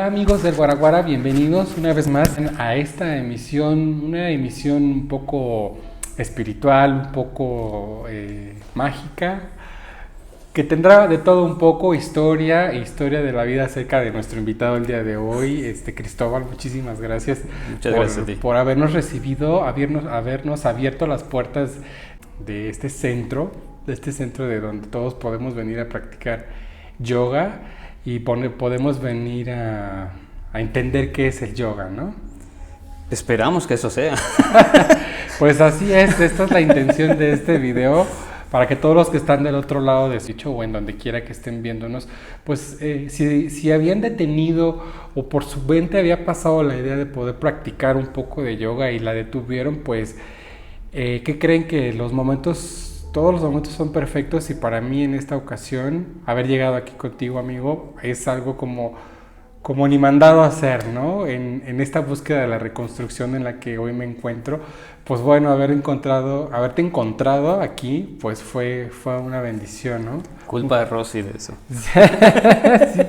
Hola amigos del Guaraguara, bienvenidos una vez más a esta emisión, una emisión un poco espiritual, un poco mágica, que tendrá de todo un poco, historia de la vida acerca de nuestro invitado el día de hoy, Cristóbal. Muchísimas gracias, Gracias a ti. por habernos recibido, habernos abierto las puertas de este centro, de donde todos podemos venir a practicar yoga y podemos venir a entender qué es el yoga, ¿no? Esperamos que eso sea. Pues así es, esta es la intención de este video, para que todos los que están del otro lado de Switch o en donde quiera que estén viéndonos, pues si habían detenido o por su mente había pasado la idea de poder practicar un poco de yoga y la detuvieron, pues ¿qué creen? Que todos los momentos son perfectos, y para mí en esta ocasión haber llegado aquí contigo, amigo, es algo como ni mandado a hacer, ¿no? En esta búsqueda de la reconstrucción en la que hoy me encuentro, pues bueno, haberte encontrado aquí, pues fue una bendición, ¿no? Culpa de Rosy de eso. Sí,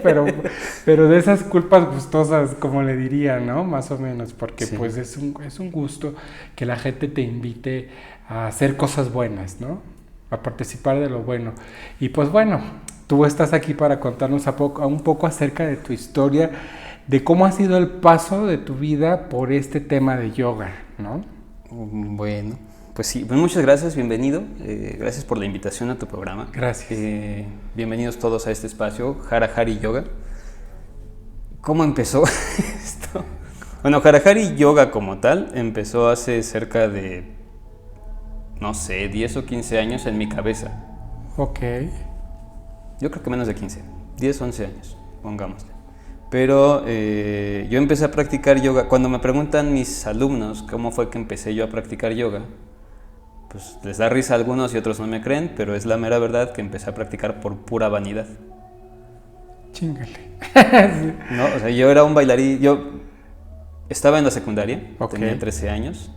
pero de esas culpas gustosas, como le diría, ¿no? Más o menos, porque Sí. pues es un gusto que la gente te invite a hacer cosas buenas, ¿no? A participar de lo bueno. Y pues bueno, tú estás aquí para contarnos un poco acerca de tu historia, de cómo ha sido el paso de tu vida por este tema de yoga, ¿no? Bueno, pues sí, pues muchas gracias, bienvenido. Gracias por la invitación a tu programa. Gracias. Bienvenidos todos a este espacio, Hara Hari Yoga. ¿Cómo empezó esto? Bueno, Hara Hari Yoga como tal empezó hace cerca de, no sé, 10 o 15 años en mi cabeza. Ok. Yo creo que menos de 15, 10, 11 años, pongámosle. Pero yo empecé a practicar yoga. Cuando me preguntan mis alumnos cómo fue que empecé yo a practicar yoga, pues les da risa a algunos y otros no me creen, pero es la mera verdad que empecé a practicar por pura vanidad. Chíngale. No, o sea, yo era un bailarín, yo estaba en la secundaria, Okay. Tenía 13 años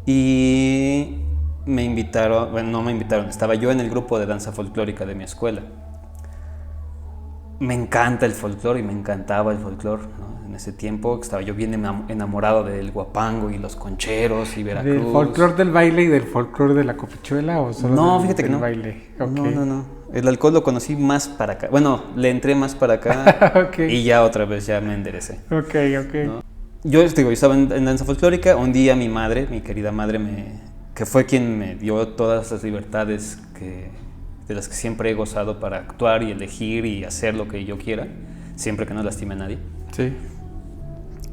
y me invitaron, bueno, no me invitaron, estaba yo en el grupo de danza folclórica de mi escuela. Me encanta el folclore y me encantaba el folclore, ¿no? En ese tiempo estaba yo bien enamorado del guapango y los concheros y Veracruz. ¿Del folclore del baile y del folclore de la copichuela o solo No, del, fíjate que del no. baile? Okay. No. El alcohol lo conocí más para acá. Bueno, le entré más para acá Okay. Y ya otra vez ya me enderecé. Ok. ¿No? Yo estaba en danza folclórica. Un día mi madre, mi querida madre, que fue quien me dio todas las libertades de las que siempre he gozado para actuar y elegir y hacer lo que yo quiera, siempre que no lastime a nadie. Sí.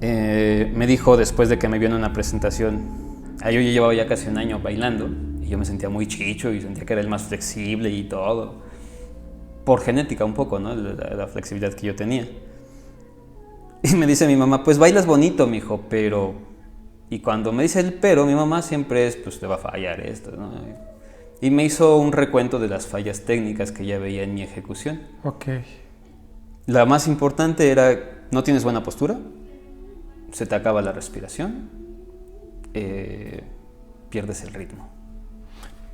Me dijo, después de que me vio en una presentación, yo llevaba ya casi un año bailando y yo me sentía muy chicho y sentía que era el más flexible y todo, por genética un poco, ¿no? La flexibilidad que yo tenía. Y me dice mi mamá, pues bailas bonito, mijo, pero... Y cuando me dice el pero, mi mamá siempre es, pues te va a fallar esto, ¿no? Y me hizo un recuento de las fallas técnicas que ya veía en mi ejecución. Ok. La más importante era, no tienes buena postura, se te acaba la respiración, pierdes el ritmo.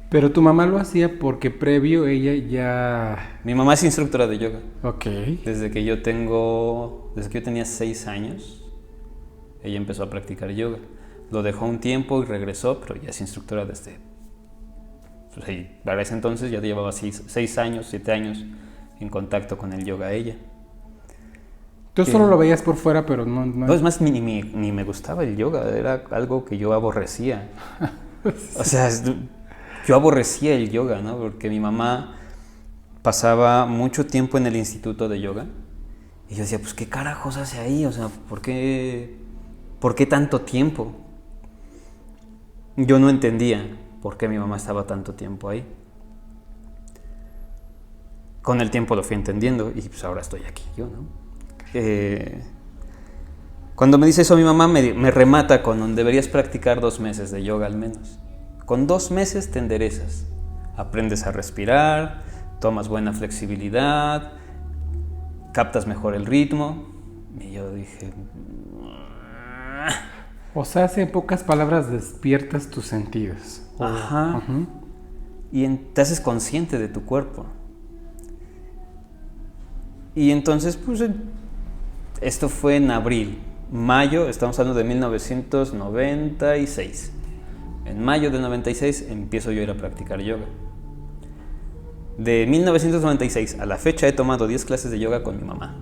Pero tu mamá lo hacía porque previo ella ya... Mi mamá es instructora de yoga. Ok. Desde que yo tenía 6 años, ella empezó a practicar yoga. Lo dejó un tiempo y regresó, pero ya es instructora desde... Pues ahí, para ese entonces ya llevaba 6 años, 7 años en contacto con el yoga ella. Tú solo lo veías por fuera, pero no... No, es más, ni me gustaba el yoga, era algo que yo aborrecía. O sea, yo aborrecía el yoga, ¿no? Porque mi mamá pasaba mucho tiempo en el instituto de yoga y yo decía, pues, ¿qué carajos hace ahí? O sea, ¿por qué tanto tiempo? Yo no entendía por qué mi mamá estaba tanto tiempo ahí. Con el tiempo lo fui entendiendo y pues ahora estoy aquí yo, ¿no? Cuando me dice eso mi mamá me remata con deberías practicar 2 meses de yoga al menos. Con 2 meses te enderezas, aprendes a respirar, tomas buena flexibilidad, captas mejor el ritmo. Y yo dije... O sea, en pocas palabras, despiertas tus sentidos. Ajá. Uh-huh. Y te haces consciente de tu cuerpo. Y entonces, pues, Esto fue en abril. Mayo, estamos hablando de 1996. En mayo del 96 empiezo yo a ir a practicar yoga. De 1996 a la fecha he tomado 10 clases de yoga con mi mamá.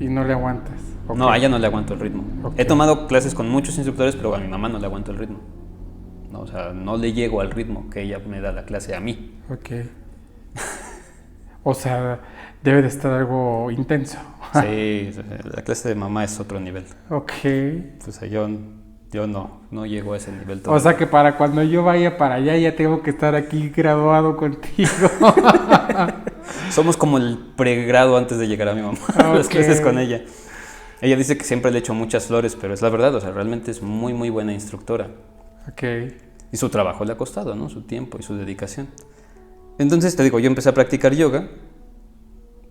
¿Y no le aguantas? Okay. No, a ella no le aguanto el ritmo. Okay. He tomado clases con muchos instructores, pero a mi mamá no le aguanto el ritmo. No, o sea, no le llego al ritmo que ella me da la clase a mí. Ok. O sea, debe de estar algo intenso. Sí, la clase de mamá es otro nivel. Ok. O sea, yo no llego a ese nivel todavía. O sea que para cuando yo vaya para allá ya tengo que estar aquí graduado contigo. Somos como el pregrado antes de llegar a mi mamá. Okay. Las clases con ella. Ella dice que siempre le echo muchas flores, pero es la verdad, o sea, realmente es muy, muy buena instructora. Ok. Y su trabajo le ha costado, ¿no? Su tiempo y su dedicación. Entonces, te digo, yo empecé a practicar yoga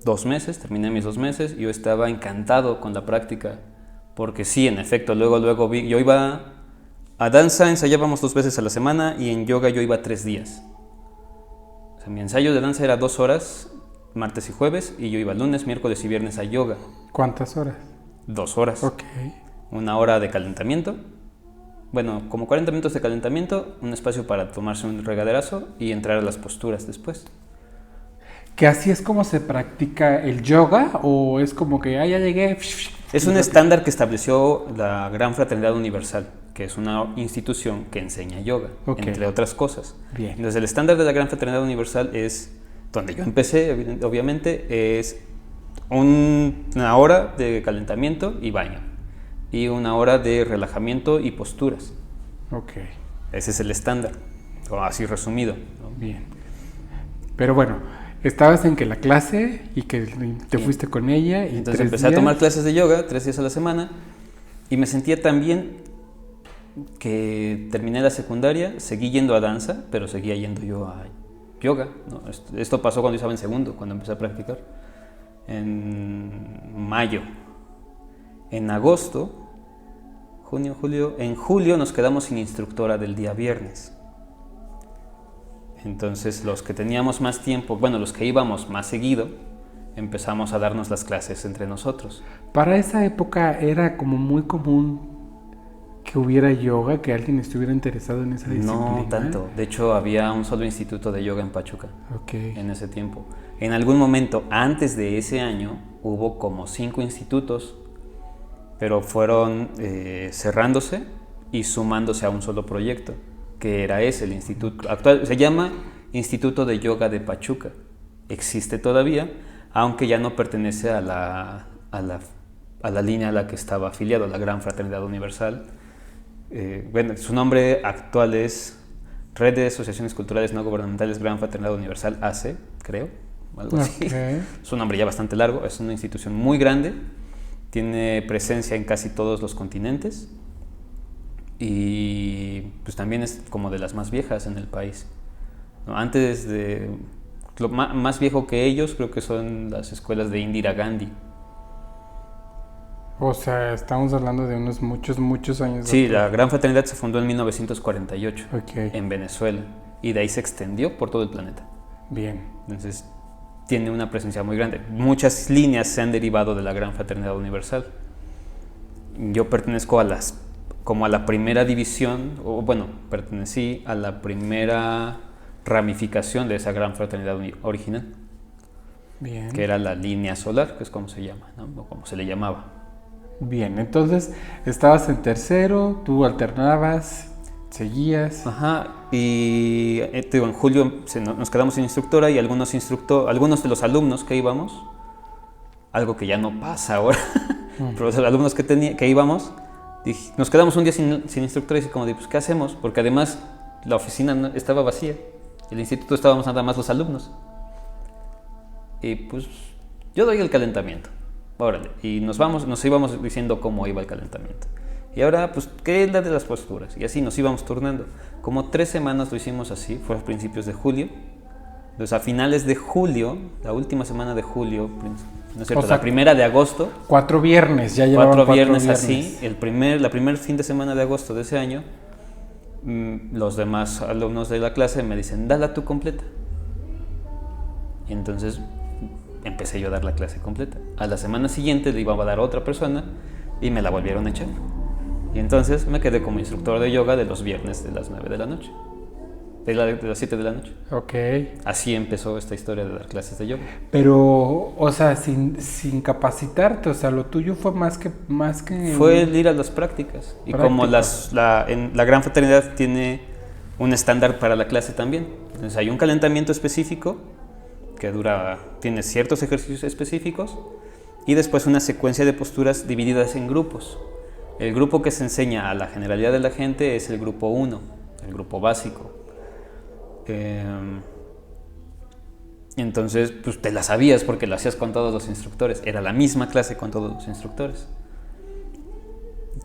2 meses, terminé mis 2 meses, y yo estaba encantado con la práctica, porque sí, en efecto, luego vi, yo iba a danza, ensayábamos 2 veces a la semana, y en yoga yo iba 3 días. O sea, mi ensayo de danza era 2 horas, martes y jueves, y yo iba lunes, miércoles y viernes a yoga. ¿Cuántas horas? 2 horas. Ok. 1 hora de calentamiento. Bueno, como 40 minutos de calentamiento, un espacio para tomarse un regaderazo y entrar a las posturas después. ¿Que así es como se practica el yoga o es como que, ya llegué? Es un estándar que estableció la Gran Fraternidad Universal, que es una institución que enseña yoga, okay, entre otras cosas. Bien. Entonces el estándar de la Gran Fraternidad Universal es, donde yo empecé, obviamente, es 1 hora de calentamiento y baño. Y 1 hora de relajamiento y posturas. Ok. Ese es el estándar, así resumido, ¿no? Bien. Pero bueno, estabas en que la clase y que te fuiste con ella. Y entonces empecé a tomar clases de yoga 3 días a la semana y me sentía tan bien que terminé la secundaria, seguí yendo a danza, pero seguía yendo yo a yoga, ¿no? Esto pasó cuando yo estaba en segundo, cuando empecé a practicar, en mayo. En agosto, junio, julio, en julio nos quedamos sin instructora del día viernes. Entonces los que teníamos más tiempo, bueno, los que íbamos más seguido, empezamos a darnos las clases entre nosotros. Para esa época era como muy común que hubiera yoga, que alguien estuviera interesado en esa disciplina. No tanto, de hecho había un solo instituto de yoga en Pachuca, okay, en ese tiempo. En algún momento antes de ese año hubo como 5 institutos, pero fueron cerrándose y sumándose a un solo proyecto, que era ese, el instituto actual, se llama Instituto de Yoga de Pachuca. Existe todavía, aunque ya no pertenece a la línea a la que estaba afiliado, a la Gran Fraternidad Universal. Bueno, su nombre actual es Red de Asociaciones Culturales No Gubernamentales Gran Fraternidad Universal AC, creo, algo así. Okay. Es un nombre ya bastante largo, es una institución muy grande, tiene presencia en casi todos los continentes y pues también es como de las más viejas en el país, ¿no? Antes de lo más viejo que ellos creo que son las escuelas de Indira Gandhi. O sea, estamos hablando de unos muchos años. Sí, la Gran Fraternidad se fundó en 1948, okay, en Venezuela, y de ahí se extendió por todo el planeta. Bien. Entonces tiene una presencia muy grande. Muchas líneas se han derivado de la Gran Fraternidad Universal. Yo pertenezco como a la primera división, o bueno, pertenecí a la primera ramificación de esa Gran Fraternidad original. Bien. Que era la línea solar, que es como se llama, ¿no? O como se le llamaba. Bien, entonces estabas en tercero, tú alternabas, seguías. Ajá, y en julio nos quedamos sin instructora y algunos de los alumnos que íbamos, algo que ya no pasa ahora, pero los alumnos que íbamos, nos quedamos un día sin instructora y como pues ¿qué hacemos? Porque además la oficina estaba vacía, el instituto estábamos nada más los alumnos. Y pues yo doy el calentamiento. Órale, y nos íbamos diciendo cómo iba el calentamiento. Y ahora, pues, ¿qué es la de las posturas? Y así nos íbamos turnando. Como 3 semanas lo hicimos así, fue a principios de julio. Entonces, a finales de julio, la última semana de julio, ¿no es cierto? O sea, la primera de agosto. 4 viernes, ya llevaban 4 viernes así. La primer fin de semana de agosto de ese año, los demás alumnos de la clase me dicen, dala tú completa. Y entonces empecé yo a dar la clase completa. A la semana siguiente le iba a dar a otra persona y me la volvieron a echar. Y entonces me quedé como instructor de yoga de los viernes de las 9 de la noche. De las 7 de la noche. Ok. Así empezó esta historia de dar clases de yoga. Pero, o sea, sin capacitarte, o sea, lo tuyo fue más que... Fue el ir a las prácticas. Y como la Gran Fraternidad tiene un estándar para la clase también. Entonces hay un calentamiento específico que tiene ciertos ejercicios específicos y después una secuencia de posturas divididas en grupos. El grupo que se enseña a la generalidad de la gente es el grupo 1, el grupo básico. Entonces, pues te la sabías porque lo hacías con todos los instructores. Era la misma clase con todos los instructores.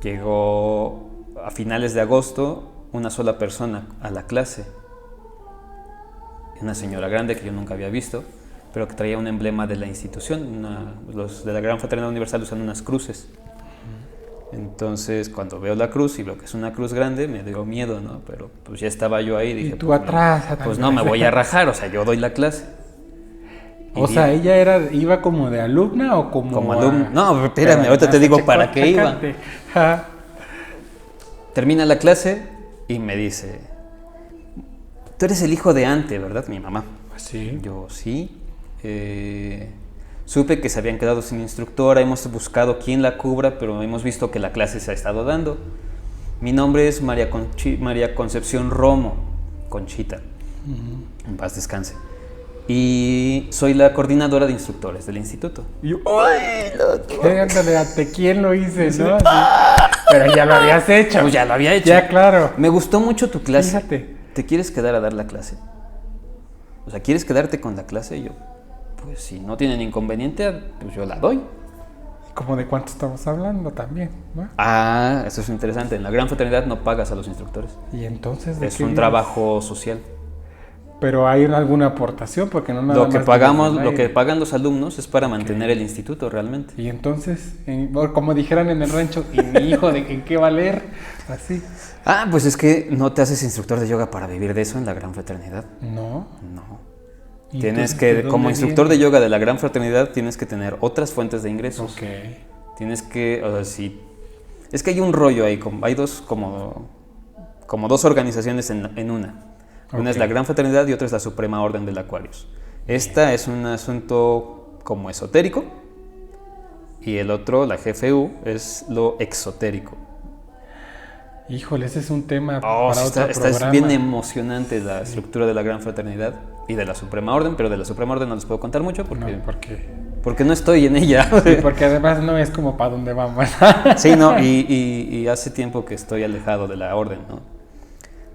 Llegó a finales de agosto una sola persona a la clase. Una señora grande que yo nunca había visto, pero que traía un emblema de la institución. Los de la Gran Fraternidad Universal usan unas cruces. Entonces, cuando veo la cruz y veo que es una cruz grande, me dio miedo, ¿no? Pero pues ya estaba yo ahí y dije, y tú atrás. Pues no, me voy a rajar, o sea, yo doy la clase. O sea, ¿ella iba como de alumna o como alumna? No, espérame, ahorita te digo para qué iba. Termina la clase y me dice, tú eres el hijo de Ante, ¿verdad? Mi mamá. Sí. Yo, sí. Supe que se habían quedado sin instructora, hemos buscado quién la cubra, pero hemos visto que la clase se ha estado dando. Mi nombre es María Concepción Romo, Conchita, en paz descanse. Y soy la coordinadora de instructores del instituto. Y yo, ¡ay! Ándale, ¿ante quién lo hice, no? Sí. Pero ya lo habías hecho. Pues ya lo había hecho. Ya, claro. Me gustó mucho tu clase. Fíjate. ¿Te quieres quedar a dar la clase? O sea, ¿quieres quedarte con la clase? Y yo, pues si no tienen inconveniente, pues yo la doy. ¿Cómo de cuánto estamos hablando también, no? Ah, eso es interesante. En la Gran Fraternidad no pagas a los instructores. ¿Y entonces es un trabajo social. Pero hay alguna aportación porque no nada lo que más pagamos, lo que pagan los alumnos es para mantener el instituto realmente. Y entonces, como dijeran en el rancho, ¿y mi hijo en qué va a leer? Así. Ah, pues es que no te haces instructor de yoga para vivir de eso en la Gran Fraternidad. No. Tienes que, como instructor de yoga de la Gran Fraternidad, tienes que tener otras fuentes de ingresos. Okay. Tienes que, o sea, sí. Es que hay un rollo ahí, hay dos como dos organizaciones en una. Una es la Gran Fraternidad y otra es la Suprema Orden del Aquarius. Esta es un asunto como esotérico y el otro, la GFU, es lo exotérico. Híjole, ese es un tema para otro programa. Es bien emocionante la estructura de la Gran Fraternidad y de la Suprema Orden, pero de la Suprema Orden no les puedo contar mucho porque... No, ¿por qué? Porque no estoy en ella. Sí, porque además no es como para dónde vamos. Sí, no, y hace tiempo que estoy alejado de la orden, ¿no?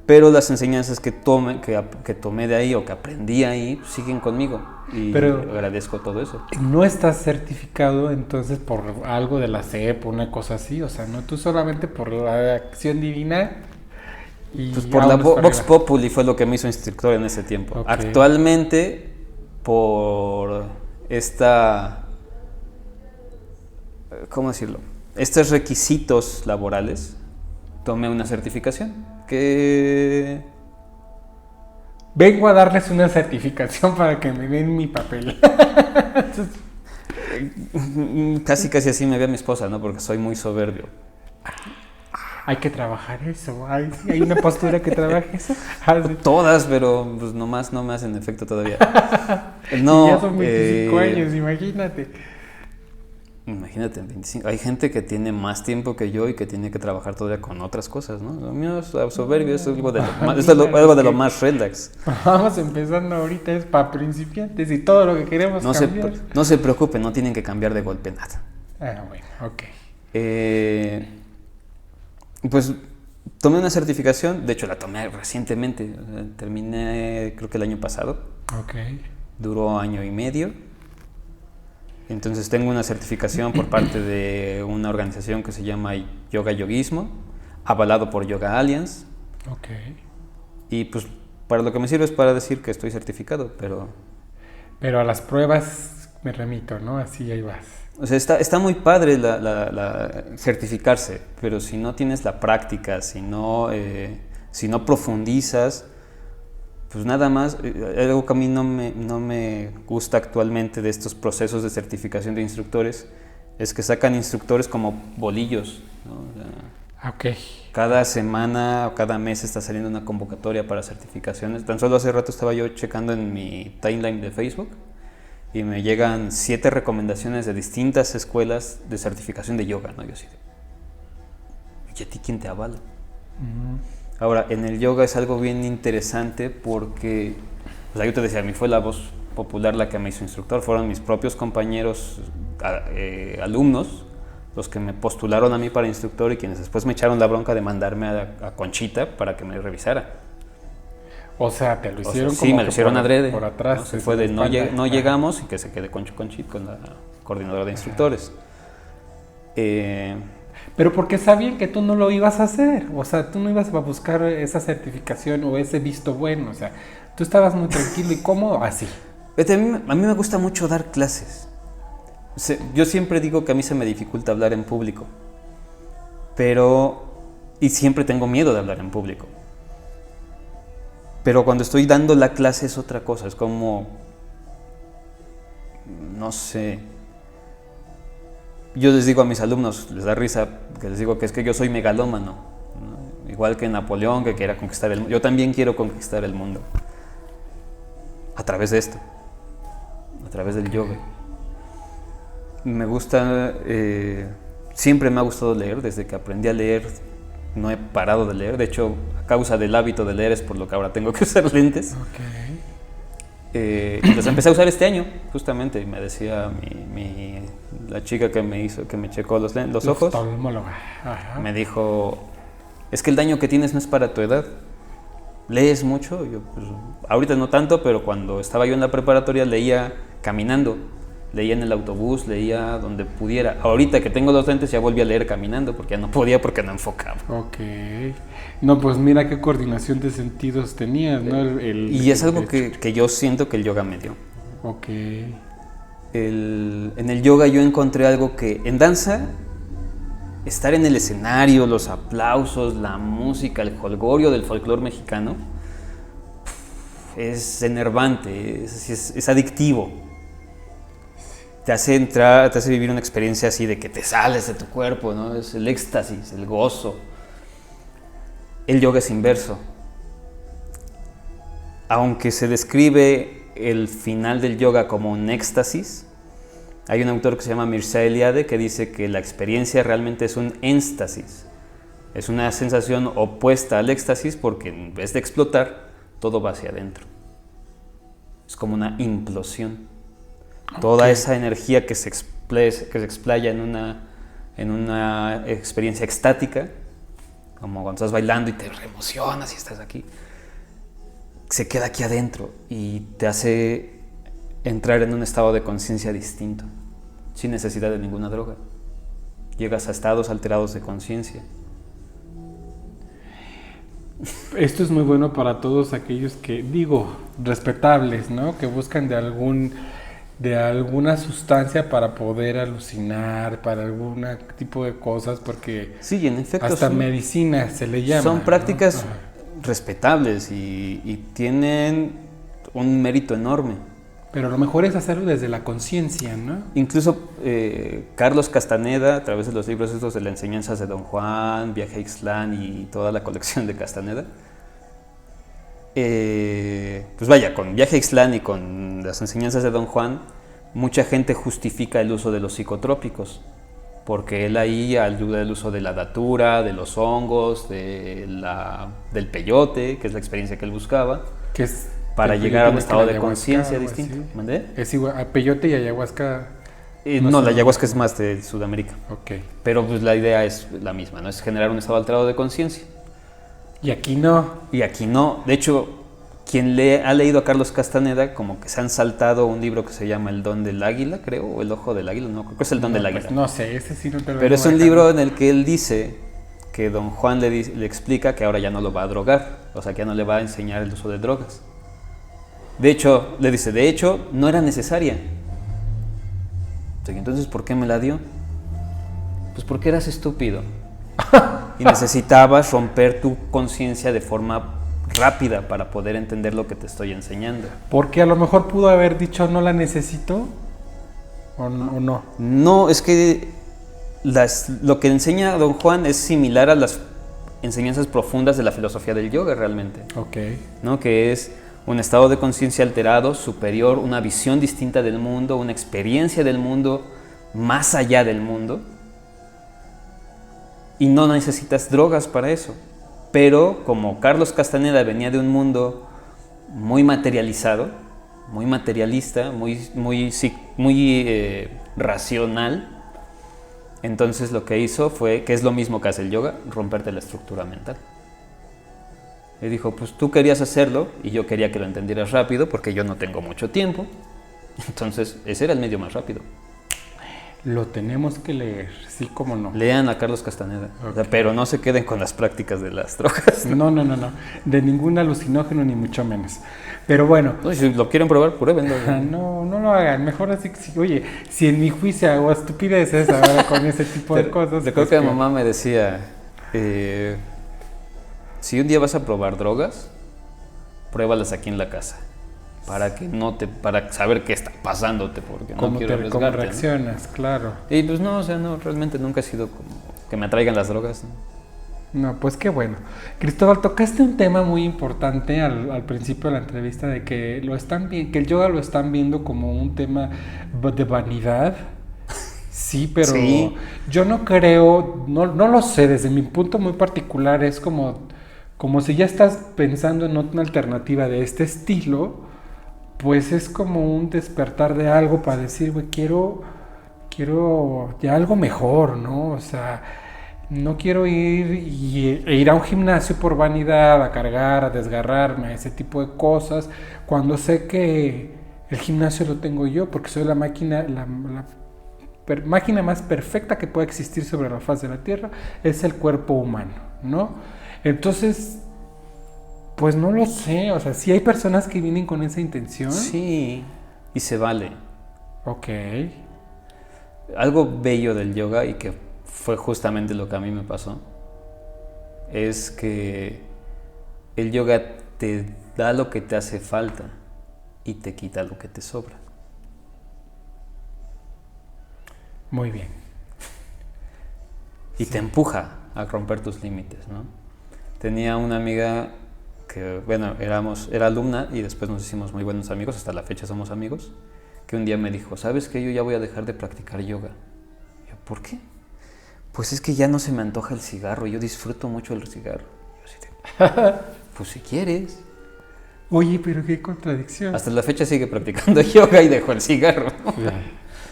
Pero las enseñanzas que tomé de ahí o que aprendí ahí siguen conmigo y agradezco todo eso. ¿No estás certificado entonces por algo de la CEP o una cosa así? O sea, no tú solamente por la acción divina y... Pues por la Vox Populi fue lo que me hizo instructor en ese tiempo. Okay. Actualmente, por ¿cómo decirlo? Estos requisitos laborales, tomé una certificación. Que vengo a darles una certificación para que me den mi papel. Casi así me ve mi esposa, ¿no? Porque soy muy soberbio. Hay que trabajar eso. Hay una postura que trabaje eso. Todas, pero pues nomás no me hacen efecto todavía. No, ya son 25 años, imagínate. Imagínate, 25. Hay gente que tiene más tiempo que yo y que tiene que trabajar todavía con otras cosas, ¿no? Lo mío es soberbio, es algo de lo más relax. Vamos empezando ahorita, es para principiantes y todo lo que queremos cambiar. No se preocupen, no tienen que cambiar de golpe nada. Ah, bueno, ok. Pues tomé una certificación, de hecho la tomé recientemente, terminé creo que el año pasado. Ok. Duró 1 año y medio. Entonces tengo una certificación por parte de una organización que se llama Yoga Yoguismo, avalado por Yoga Alliance. Ok. Y pues para lo que me sirve es para decir que estoy certificado, pero... Pero a las pruebas me remito, ¿no? Así ahí vas. O sea, está muy padre la certificarse, pero si no tienes la práctica, si no profundizas, Pues nada más, algo que a mí no me gusta actualmente de estos procesos de certificación de instructores es que sacan instructores como bolillos, ¿no? O sea, Ok. cada semana o cada mes está saliendo una convocatoria para certificaciones. Tan solo hace rato estaba yo checando en mi timeline de Facebook y me llegan 7 recomendaciones de distintas escuelas de certificación de yoga, ¿no? Yo así de, ¿y a ti quién te avala? Ahora, en el yoga es algo bien interesante porque, pues yo te decía, a mí fue la voz popular la que me hizo instructor, fueron mis propios compañeros, alumnos, los que me postularon a mí para instructor y quienes después me echaron la bronca de mandarme a Conchita para que me revisara. O sea, te lo hicieron Sí, me lo hicieron adrede. Por atrás. ¿No? Se fue de no llegamos y que se quede Conchita con la coordinadora de instructores. Pero porque sabían que tú no lo ibas a hacer, o sea, tú no ibas a buscar esa certificación o ese visto bueno, o sea, tú estabas muy tranquilo y cómodo así. A mí me gusta mucho dar clases. Yo siempre digo que a mí se me dificulta hablar en público, y siempre tengo miedo de hablar en público. Pero cuando estoy dando la clase es otra cosa, es como, no sé, yo les digo a mis alumnos, les da risa, que les digo que es que yo soy megalómano, ¿no? Igual que Napoleón, que quiera conquistar el mundo. Yo también quiero conquistar el mundo a través de esto, a través del yoga. Me gusta, siempre me ha gustado leer, desde que aprendí a leer no he parado de leer. De hecho, a causa del hábito de leer es por lo que ahora tengo que usar lentes. Los empecé a usar este año, justamente. Me decía la chica que me checó los ojos, me dijo, es que el daño que tienes no es para tu edad. ¿Lees mucho? Yo, pues, ahorita no tanto, pero cuando estaba yo en la preparatoria leía caminando. Leía en el autobús, leía donde pudiera. Ahorita que tengo los lentes ya volví a leer caminando porque ya no podía porque no enfocaba. Ok. No, pues mira qué coordinación de sentidos tenías, ¿no? Y es algo que yo siento que el yoga me dio. Ok. En el yoga yo encontré algo que en danza, estar en el escenario, los aplausos, la música, el jolgorio del folclore mexicano, es enervante, es adictivo. Te hace entrar, te hace vivir una experiencia así de que te sales de tu cuerpo, ¿no? Es el éxtasis, el gozo. El yoga es inverso. Aunque se describe el final del yoga como un éxtasis, hay un autor que se llama Mircea Eliade que dice que la experiencia realmente es un éxtasis. Es una sensación opuesta al éxtasis porque en vez de explotar, todo va hacia adentro. Es como una implosión. Toda esa energía que se explaya en una experiencia extática, como cuando estás bailando y te reemocionas y estás aquí, se queda aquí adentro y te hace entrar en un estado de conciencia distinto, sin necesidad de ninguna droga. Llegas a estados alterados de conciencia. Esto es muy bueno para todos aquellos que, respetables, ¿no? Que buscan de alguna sustancia para poder alucinar, para algún tipo de cosas, porque sí, en efecto, hasta medicina se le llama. Son prácticas, ¿no?, respetables y tienen un mérito enorme. Pero lo mejor es hacerlo desde la conciencia, ¿no? Incluso Carlos Castaneda, a través de los libros estos de las enseñanzas de Don Juan, Viaje a Ixtlán y toda la colección de Castaneda, pues vaya, con Viaje a Ixtlán y con las enseñanzas de Don Juan, mucha gente justifica el uso de los psicotrópicos, porque él ahí ayuda el uso de la datura, de los hongos, del peyote, que es la experiencia que él buscaba, que es para llegar a un estado de conciencia distinto. ¿Mandé? Es igual, peyote y ayahuasca. No, la ayahuasca es más de Sudamérica. Okay. Pero pues la idea es la misma, ¿no? Es generar un estado alterado de conciencia. Y aquí no. Y aquí no. De hecho, quien ha leído a Carlos Castaneda, como que se han saltado un libro que se llama El Don del Águila, creo, o El Ojo del Águila, no, creo que es El Don del Águila. Pues no sé, ese sí no te lo Pero es un libro en el que él dice que Don Juan le explica que ahora ya no lo va a drogar, o sea, que ya no le va a enseñar el uso de drogas. De hecho, le dice, no era necesaria. Entonces, ¿por qué me la dio? Pues porque eras estúpido. Y necesitabas romper tu conciencia de forma rápida para poder entender lo que te estoy enseñando. Porque a lo mejor pudo haber dicho no la necesito o no. No, es que lo que enseña Don Juan es similar a las enseñanzas profundas de la filosofía del yoga realmente. Ok. ¿No? Que es un estado de conciencia alterado, superior, una visión distinta del mundo, una experiencia del mundo más allá del mundo. Y no necesitas drogas para eso. Pero como Carlos Castaneda venía de un mundo muy materializado, muy materialista, muy racional, entonces lo que hizo fue, que es lo mismo que hace el yoga, romperte la estructura mental. Y dijo, pues tú querías hacerlo y yo quería que lo entendieras rápido porque yo no tengo mucho tiempo. Entonces ese era el medio más rápido. Lo tenemos que leer, sí, cómo no. Lean a Carlos Castaneda, Okay. O sea, pero no se queden con las prácticas de las drogas. No, de ningún alucinógeno ni mucho menos. Pero bueno. No, si lo quieren probar, pruébenlo. No lo hagan, mejor así que sí. Oye, si en mi juicio hago estupideces ahora con ese tipo de cosas. Recuerdo que mi mamá me decía, si un día vas a probar drogas, pruébalas aquí en la casa. Para saber qué está pasándote, porque no quiero arriesgarte. ¿Cómo reaccionas? ¿No? Claro. Y pues no, o sea, no, realmente nunca he sido como que me atraigan las drogas. No, pues qué bueno. Cristóbal, tocaste un tema muy importante al principio de la entrevista de que que el yoga lo están viendo como un tema de vanidad. Sí, pero sí. Yo no creo, no lo sé, desde mi punto muy particular es como si ya estás pensando en una alternativa de este estilo, pues es como un despertar de algo para decir, güey, quiero ya algo mejor, ¿no? O sea, no quiero ir a un gimnasio por vanidad, a cargar, a desgarrarme, a ese tipo de cosas, cuando sé que el gimnasio lo tengo yo, porque soy la máquina, máquina más perfecta que puede existir sobre la faz de la Tierra, es el cuerpo humano, ¿no? Entonces, pues no lo sé, o sea, sí hay personas que vienen con esa intención. Sí, y se vale. Ok. Algo bello del yoga y que fue justamente lo que a mí me pasó, es que el yoga te da lo que te hace falta y te quita lo que te sobra. Muy bien. Y te empuja a romper tus límites, ¿no? Tenía una amiga que, bueno, era alumna y después nos hicimos muy buenos amigos, hasta la fecha somos amigos, que un día me dijo, ¿sabes qué? Yo ya voy a dejar de practicar yoga. Y yo, ¿por qué? Pues es que ya no se me antoja el cigarro, yo disfruto mucho el cigarro. Yo así de, pues si quieres. Oye, pero qué contradicción. Hasta la fecha sigue practicando yoga y dejó el cigarro.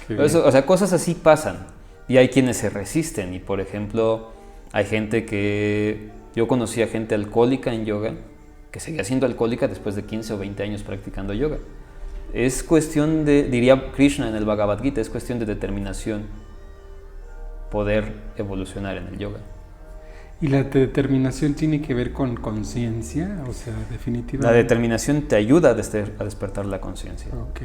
Eso, o sea, cosas así pasan y hay quienes se resisten y, por ejemplo, hay gente que... Yo conocí a gente alcohólica en yoga que seguía siendo alcohólica después de 15 o 20 años practicando yoga. Es cuestión de, diría Krishna en el Bhagavad Gita, es cuestión de determinación poder evolucionar en el yoga. ¿Y la determinación tiene que ver con conciencia? O sea, definitivamente. La determinación te ayuda a despertar la conciencia. Ok.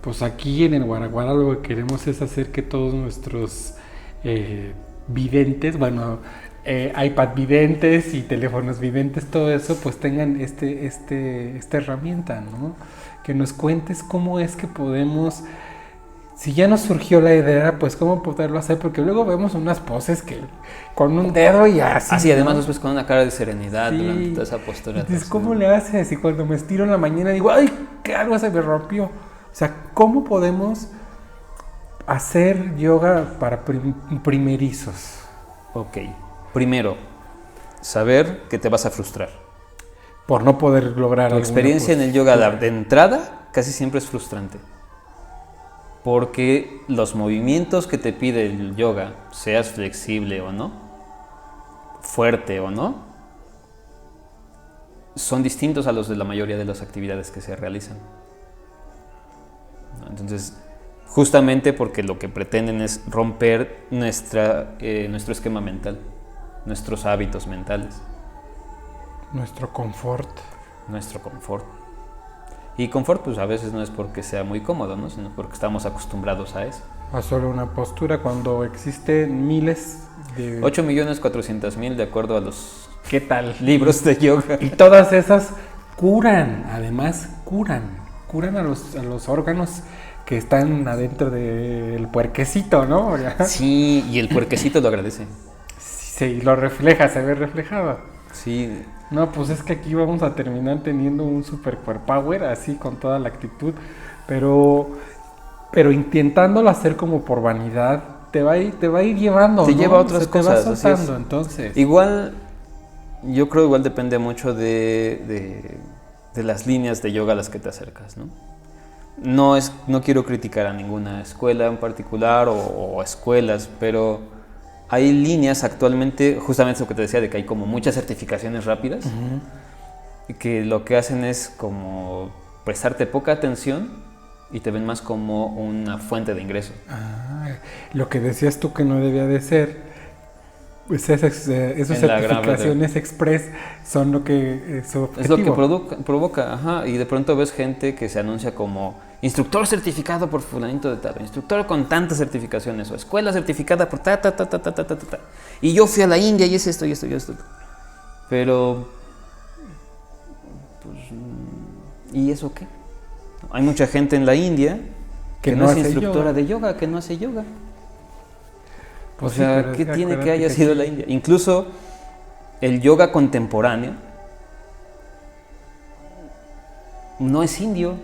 Pues aquí en el Guaraguara lo que queremos es hacer que todos nuestros videntes, bueno, iPad videntes y teléfonos videntes, todo eso, pues tengan esta herramienta, ¿no? Que nos cuentes cómo es que podemos... Si ya nos surgió la idea, pues cómo poderlo hacer, porque luego vemos unas poses que con un dedo y así. Así, ¿no? Además después con una cara de serenidad, sí, durante toda esa postura. Entonces, ¿cómo le haces? Y cuando me estiro en la mañana digo, ¡ay, qué algo se me rompió! O sea, ¿cómo podemos hacer yoga para primerizos? Ok, primero, saber que te vas a frustrar. Por no poder lograr tu experiencia en el yoga de entrada casi siempre es frustrante. Porque los movimientos que te pide el yoga, seas flexible o no, fuerte o no, son distintos a los de la mayoría de las actividades que se realizan. Entonces, justamente porque lo que pretenden es romper nuestro esquema mental, nuestros hábitos mentales. Nuestro confort. Nuestro confort. Y confort, pues a veces no es porque sea muy cómodo, ¿no? Sino porque estamos acostumbrados a eso. A solo una postura cuando existen miles de... 8.400.000 de acuerdo a los ¿Qué tal? libros de yoga. Y todas esas curan, además curan a los órganos que están adentro del puerquecito, ¿no? Sí, y el puerquecito lo agradece. Sí, lo refleja, se ve reflejado. Sí, No, pues es que aquí vamos a terminar teniendo un super power, así con toda la actitud, pero intentándolo hacer como por vanidad, te va a ir llevando, te ¿no? lleva a otras cosas. Te va Así es. soltando, entonces. Igual, yo creo igual depende mucho de las líneas de yoga a las que te acercas, ¿no? No quiero criticar a ninguna escuela en particular o escuelas, pero hay líneas actualmente, justamente lo que te decía, de que hay como muchas certificaciones rápidas, que lo que hacen es como prestarte poca atención y te ven más como una fuente de ingreso. Lo que decías tú que no debía de ser, pues esas certificaciones express son lo que su objetivo. Es lo que provoca, ajá, y de pronto ves gente que se anuncia como instructor certificado por fulanito de tal, instructor con tantas certificaciones, o escuela certificada por ta. Y yo fui a la India y es esto y esto y esto. Pero, pues, ¿y eso qué? Hay mucha gente en la India que no es instructora de yoga, que no hace yoga. Pues o sea, ¿qué tiene que haya sido la India? Incluso el yoga contemporáneo no es indio,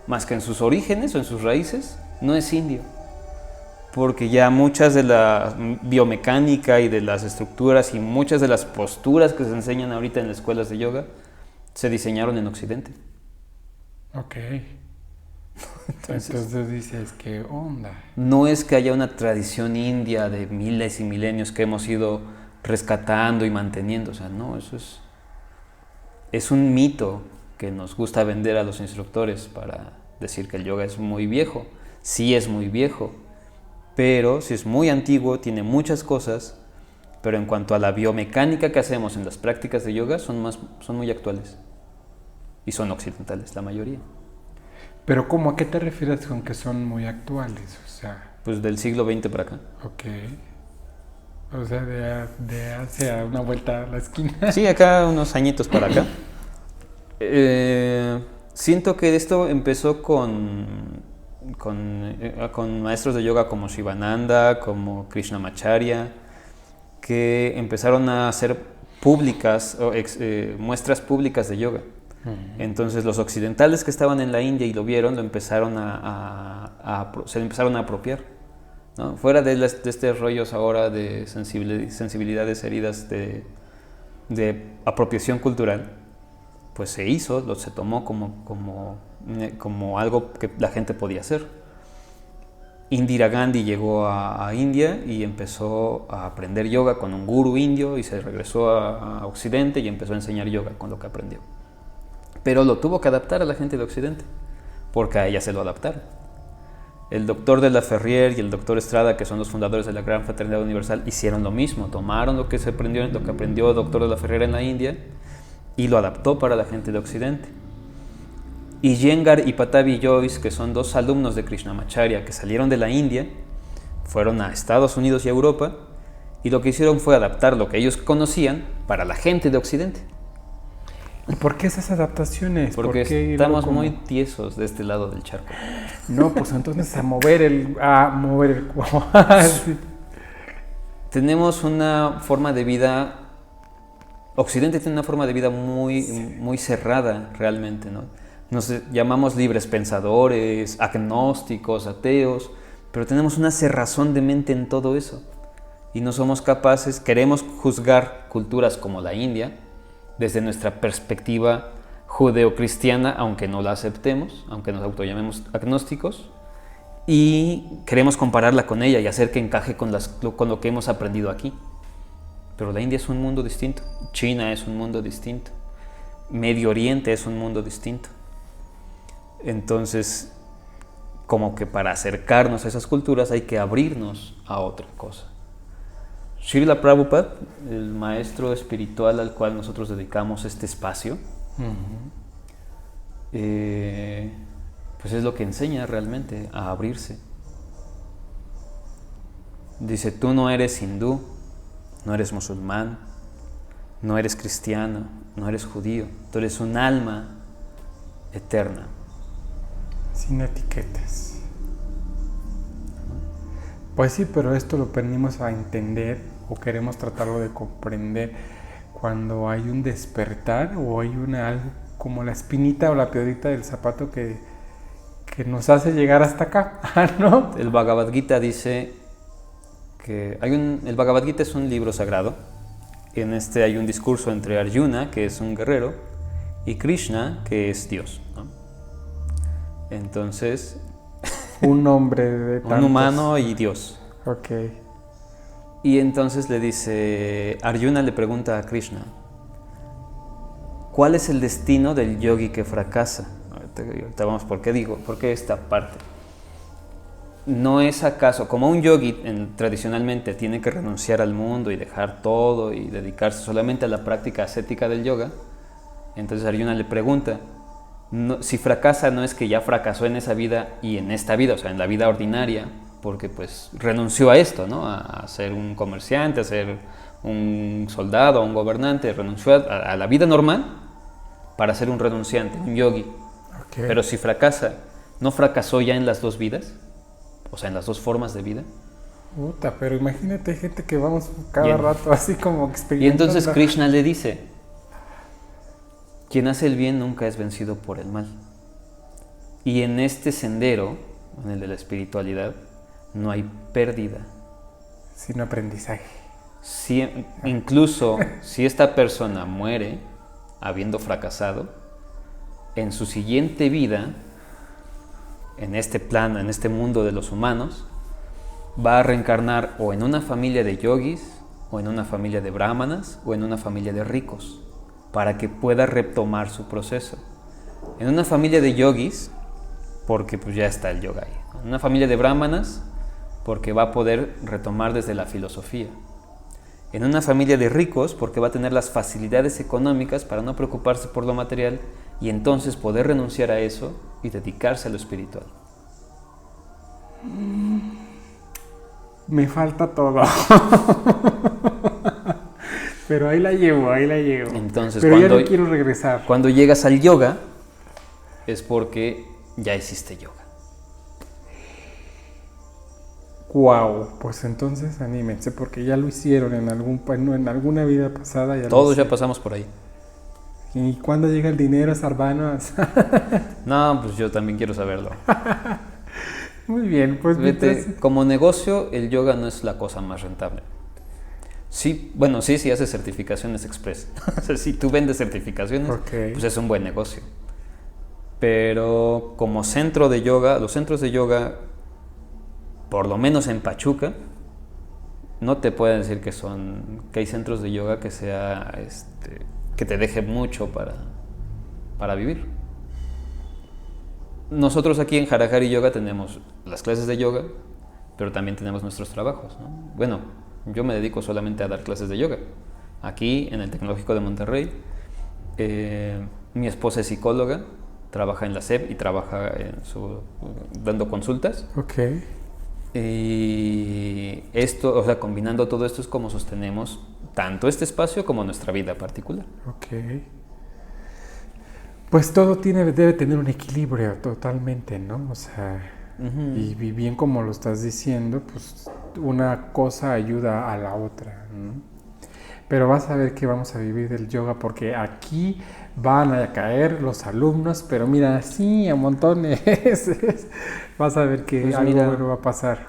más que en sus orígenes o en sus raíces, no es indio. Porque ya muchas de la biomecánica y de las estructuras y muchas de las posturas que se enseñan ahorita en las escuelas de yoga se diseñaron en Occidente. Ok. Entonces dices, ¿qué onda? No es que haya una tradición india de miles y milenios que hemos ido rescatando y manteniendo, o sea, no, eso es un mito que nos gusta vender a los instructores para decir que el yoga es muy viejo. Sí es muy viejo, pero sí es muy antiguo, tiene muchas cosas, pero en cuanto a la biomecánica que hacemos en las prácticas de yoga son muy actuales y son occidentales, la mayoría. Pero ¿cómo? ¿A qué te refieres con que son muy actuales? O sea... Pues del siglo XX para acá. Ok. O sea, de hace una vuelta a la esquina. Sí, acá unos añitos para acá. Siento que esto empezó con maestros de yoga como Shivananda, como Krishnamacharya, que empezaron a hacer públicas, muestras públicas de yoga. Entonces los occidentales que estaban en la India y lo vieron, se empezaron a apropiar, ¿no? Fuera de este rollos ahora de sensibilidades heridas de apropiación cultural, pues se tomó como algo que la gente podía hacer. Indira Gandhi llegó a India y empezó a aprender yoga con un gurú indio y se regresó a Occidente y empezó a enseñar yoga con lo que aprendió. Pero lo tuvo que adaptar a la gente de Occidente, porque a ella se lo adaptaron. El doctor de la Ferrier y el doctor Estrada, que son los fundadores de la Gran Fraternidad Universal, hicieron lo mismo. Tomaron lo que aprendió el doctor de la Ferrier en la India y lo adaptó para la gente de Occidente. Y Iyengar y Patabi Joyce, que son dos alumnos de Krishnamacharya que salieron de la India, fueron a Estados Unidos y a Europa, y lo que hicieron fue adaptar lo que ellos conocían para la gente de Occidente. ¿Y por qué esas adaptaciones? Porque estamos muy tiesos de este lado del charco. No, pues entonces a mover el sí. Tenemos una forma de vida. Occidente tiene una forma de vida muy cerrada realmente, ¿no? Nos llamamos libres pensadores, agnósticos, ateos, pero tenemos una cerrazón de mente en todo eso. Y no somos capaces, queremos juzgar culturas como la India desde nuestra perspectiva judeocristiana, aunque no la aceptemos, aunque nos autollamemos agnósticos, y queremos compararla con ella y hacer que encaje con lo que hemos aprendido aquí. Pero la India es un mundo distinto, China es un mundo distinto, Medio Oriente es un mundo distinto. Entonces, como que para acercarnos a esas culturas hay que abrirnos a otra cosa. Srila Prabhupada, el maestro espiritual al cual nosotros dedicamos este espacio, pues es lo que enseña realmente a abrirse. Dice, tú no eres hindú, no eres musulmán, no eres cristiano, no eres judío, tú eres un alma eterna. Sin etiquetas. Pues sí, pero esto lo aprendimos a entender o queremos tratarlo de comprender cuando hay un despertar o hay algo como la espinita o la piedrita del zapato que nos hace llegar hasta acá, ¿no? El Bhagavad Gita dice que el Bhagavad Gita es un libro sagrado. En este hay un discurso entre Arjuna, que es un guerrero, y Krishna, que es Dios, ¿no? Entonces, un hombre de tantos. Un humano y Dios. Ok. Y entonces le dice, Arjuna le pregunta a Krishna, ¿cuál es el destino del yogi que fracasa? Ahorita vamos, ¿por qué esta parte? ¿No es acaso, como un yogi tradicionalmente tiene que renunciar al mundo y dejar todo y dedicarse solamente a la práctica ascética del yoga? Entonces Arjuna le pregunta, si fracasa, no es que ya fracasó en esa vida y en esta vida, o sea, en la vida ordinaria, porque pues renunció a esto, ¿no? A ser un comerciante, a ser un soldado, a un gobernante, renunció a la vida normal para ser un renunciante, un yogi. Okay. Pero si fracasa, ¿no fracasó ya en las dos vidas? O sea, en las dos formas de vida. Puta, pero imagínate gente que vamos cada rato así como experimentando. Y entonces Krishna le dice, quien hace el bien nunca es vencido por el mal. Y en este sendero, en el de la espiritualidad, no hay pérdida. Sino aprendizaje. Incluso si esta persona muere habiendo fracasado, en su siguiente vida, en este plano, en este mundo de los humanos, va a reencarnar o en una familia de yogis, o en una familia de brahmanas, o en una familia de ricos, para que pueda retomar su proceso. En una familia de yogis, porque pues ya está el yoga ahí. En una familia de brahmanas, porque va a poder retomar desde la filosofía. En una familia de ricos, porque va a tener las facilidades económicas para no preocuparse por lo material y entonces poder renunciar a eso y dedicarse a lo espiritual. Me falta todo. Pero ahí la llevo. Entonces, pero ya no quiero regresar. Cuando llegas al yoga, es porque ya hiciste yoga. Wow, pues entonces anímense, porque ya lo hicieron en alguna vida pasada. Todos ya pasamos por ahí. ¿Y cuándo llega el dinero, Sarvanos? No, pues yo también quiero saberlo. Muy bien, pues vete, como negocio, el yoga no es la cosa más rentable. Sí, bueno, sí haces certificaciones express. O sea, si tú vendes certificaciones, pues es un buen negocio. Pero como centro de yoga, los centros de yoga, por lo menos en Pachuca, no te pueden decir que hay centros de yoga que que te deje mucho para vivir. Nosotros aquí en Harahari Yoga tenemos las clases de yoga, pero también tenemos nuestros trabajos, ¿no? Bueno, yo me dedico solamente a dar clases de yoga. Aquí, en el Tecnológico de Monterrey, mi esposa es psicóloga, trabaja en la SEP y trabaja dando consultas. Ok. Y esto, o sea, combinando todo esto es como sostenemos tanto este espacio como nuestra vida particular. Ok. Pues todo debe tener un equilibrio totalmente, ¿no? O sea, y bien como lo estás diciendo, pues una cosa ayuda a la otra, ¿no? Pero vas a ver que vamos a vivir del yoga porque aquí van a caer los alumnos, pero mira, sí, a montones. Vas a ver que pues algo mira, bueno va a pasar.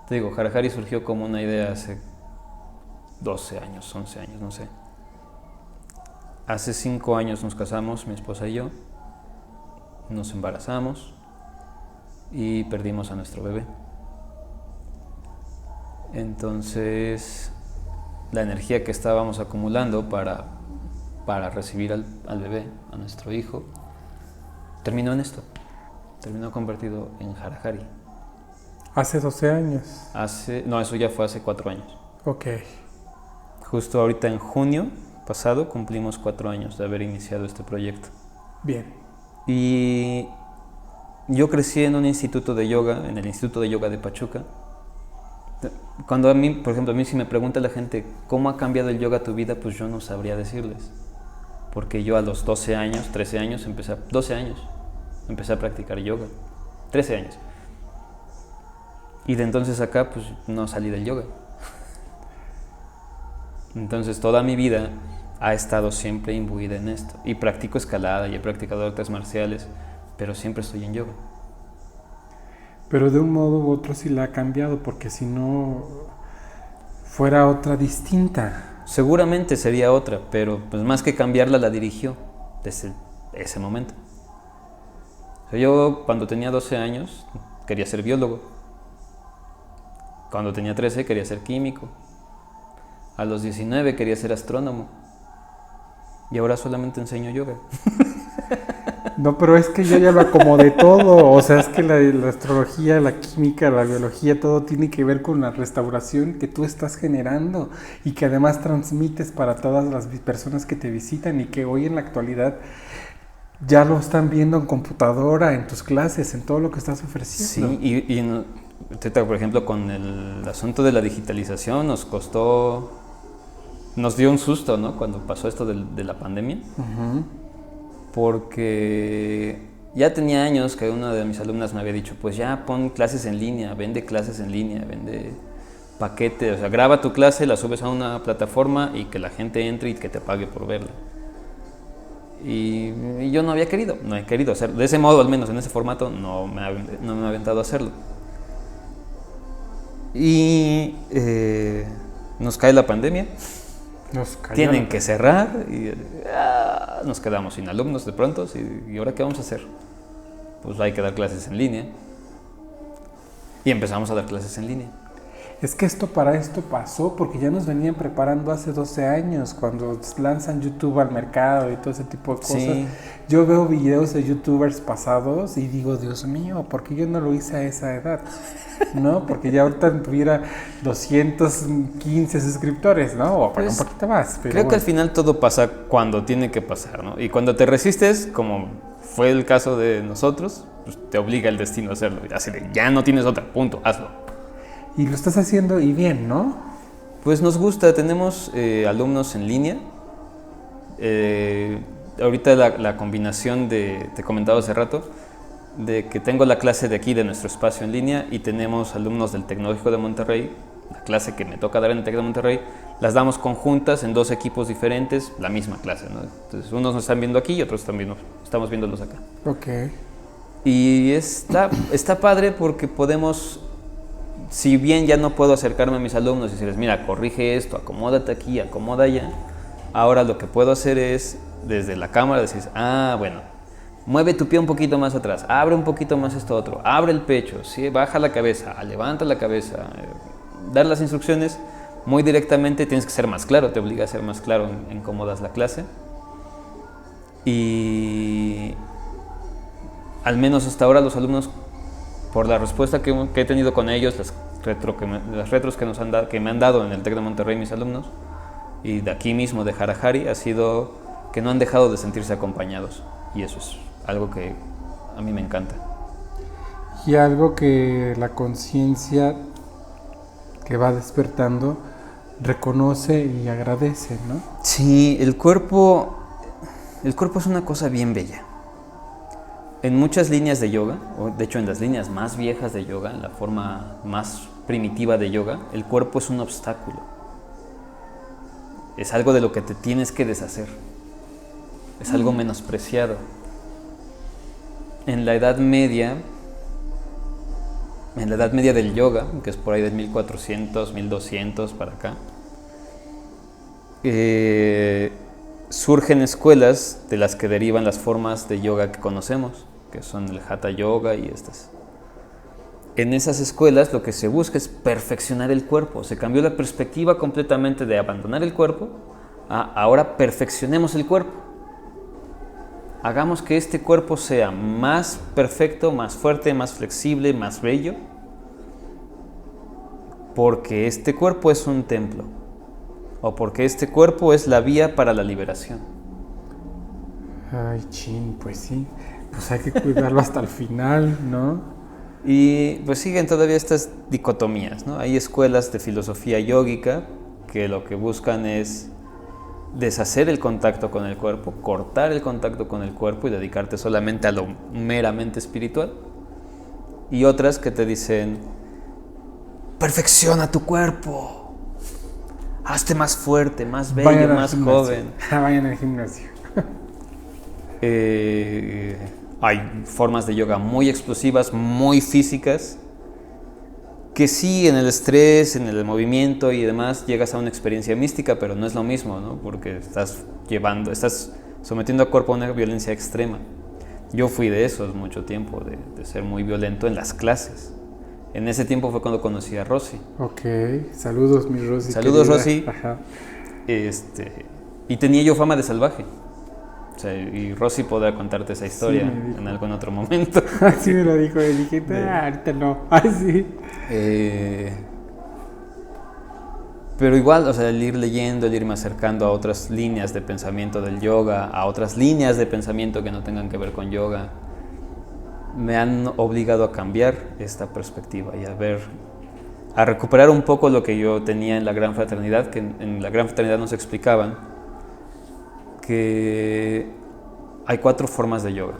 Te digo, Harahari surgió como una idea hace 12 años, 11 años, no sé. Hace 5 años nos casamos, mi esposa y yo. Nos embarazamos y perdimos a nuestro bebé. Entonces, la energía que estábamos acumulando para recibir al bebé, a nuestro hijo, terminó en esto. Terminó convertido en Harahari. ¿Hace 12 años? No, eso ya fue hace 4 años. Ok. Justo ahorita en junio pasado cumplimos 4 años de haber iniciado este proyecto. Bien. Y yo crecí en un instituto de yoga, en el Instituto de Yoga de Pachuca. Cuando a mí, por ejemplo, a mí si me pregunta la gente cómo ha cambiado el yoga tu vida, pues yo no sabría decirles. Porque yo a los 12 años, 13 años, 12 años, empecé a practicar yoga. 13 años. Y de entonces acá, pues no salí del yoga. Entonces toda mi vida ha estado siempre imbuida en esto. Y practico escalada y he practicado artes marciales, pero siempre estoy en yoga. Pero de un modo u otro sí la ha cambiado, porque si no fuera otra distinta. Seguramente sería otra, pero pues más que cambiarla la dirigió desde ese momento. O sea, yo cuando tenía 12 años quería ser biólogo. Cuando tenía 13 quería ser químico. A los 19 quería ser astrónomo. Y ahora solamente enseño yoga. No, pero es que yo ya lo acomodé todo. O sea, es que la astrología, la química, la biología, todo tiene que ver con la restauración que tú estás generando y que además transmites para todas las personas que te visitan y que hoy en la actualidad ya lo están viendo en computadora, en tus clases, en todo lo que estás ofreciendo. Sí, por ejemplo, con el asunto de la digitalización nos dio un susto, ¿no? Cuando pasó esto de la pandemia. Uh-huh. Porque ya tenía años que una de mis alumnas me había dicho, pues ya pon clases en línea, vende clases en línea, vende paquetes, o sea, graba tu clase, la subes a una plataforma y que la gente entre y que te pague por verla. Y yo no he querido hacer, de ese modo, al menos en ese formato, no me he aventado a hacerlo. Y nos cae la pandemia. Tienen que cerrar y nos quedamos sin alumnos de pronto. ¿Y ahora qué vamos a hacer? Pues hay que dar clases en línea. Y empezamos a dar clases en línea. Es que esto pasó porque ya nos venían preparando hace 12 años, cuando lanzan YouTube al mercado y todo ese tipo de cosas. Sí. Yo veo videos de YouTubers pasados y digo, Dios mío, ¿por qué yo no lo hice a esa edad? ¿No? Porque ya ahorita tuviera 215 suscriptores, ¿no? O pues, un poquito más. Pero creo que al final todo pasa cuando tiene que pasar, ¿no? Y cuando te resistes, como fue el caso de nosotros, pues te obliga el destino a hacerlo. Así de, ya no tienes otra, punto, hazlo. Y lo estás haciendo y bien, ¿no? Pues nos gusta, tenemos alumnos en línea. Ahorita la combinación te comentaba hace rato, de que tengo la clase de aquí, de nuestro espacio en línea, y tenemos alumnos del Tecnológico de Monterrey, la clase que me toca dar en el Tec de Monterrey, las damos conjuntas en 2 equipos diferentes, la misma clase, ¿no? Entonces unos nos están viendo aquí y otros estamos viéndolos acá. Ok. Y está padre porque podemos, si bien ya no puedo acercarme a mis alumnos y decirles, mira, corrige esto, acomódate aquí, acomoda allá, ahora lo que puedo hacer es, desde la cámara, decir, bueno, mueve tu pie un poquito más atrás, abre un poquito más esto otro, abre el pecho, ¿sí? Baja la cabeza, levanta la cabeza, dar las instrucciones muy directamente. Tienes que ser más claro, te obliga a ser más claro en cómo das la clase. Y al menos hasta ahora los alumnos, por la respuesta que he tenido con ellos, las retros que me han dado en el Tec de Monterrey mis alumnos, y de aquí mismo de Harahari, ha sido que no han dejado de sentirse acompañados. Y eso es algo que a mí me encanta. Y algo que la conciencia que va despertando reconoce y agradece, ¿no? Sí, el cuerpo es una cosa bien bella. En muchas líneas de yoga, o de hecho en las líneas más viejas de yoga, en la forma más primitiva de yoga, el cuerpo es un obstáculo. Es algo de lo que te tienes que deshacer. Es algo menospreciado. En la Edad Media del yoga, que es por ahí de 1400, 1200 para acá, surgen escuelas de las que derivan las formas de yoga que conocemos, que son el Hatha Yoga y estas. En esas escuelas lo que se busca es perfeccionar el cuerpo. Se cambió la perspectiva completamente de abandonar el cuerpo a ahora perfeccionemos el cuerpo. Hagamos que este cuerpo sea más perfecto, más fuerte, más flexible, más bello, porque este cuerpo es un templo, o porque este cuerpo es la vía para la liberación. Ay, chin, pues sí. Pues hay que cuidarlo hasta el final, ¿no? Y pues siguen todavía estas dicotomías, ¿no? Hay escuelas de filosofía yógica que lo que buscan es deshacer el contacto con el cuerpo, cortar el contacto con el cuerpo y dedicarte solamente a lo meramente espiritual. Y otras que te dicen, perfecciona tu cuerpo, hazte más fuerte, más bello, más joven. Vayan al gimnasio. Hay formas de yoga muy explosivas, muy físicas, que sí, en el estrés, en el movimiento y demás, llegas a una experiencia mística, pero no es lo mismo, ¿no? Porque estás sometiendo al cuerpo a una violencia extrema. Yo fui de esos mucho tiempo, de ser muy violento en las clases. En ese tiempo fue cuando conocí a Rosy. Ok, saludos mi Rosy. Saludos, querida. Rosy. Ajá. Y tenía yo fama de salvaje. O sea, y Rosy podrá contarte esa historia en algún otro momento. Así me lo dijo, y dije, ahorita no. Ay, sí. Pero igual, o sea, el ir leyendo, el irme acercando a otras líneas de pensamiento del yoga, a otras líneas de pensamiento que no tengan que ver con yoga, me han obligado a cambiar esta perspectiva y a recuperar un poco lo que yo tenía en la Gran Fraternidad, que en la Gran Fraternidad nos explicaban que hay 4 formas de yoga,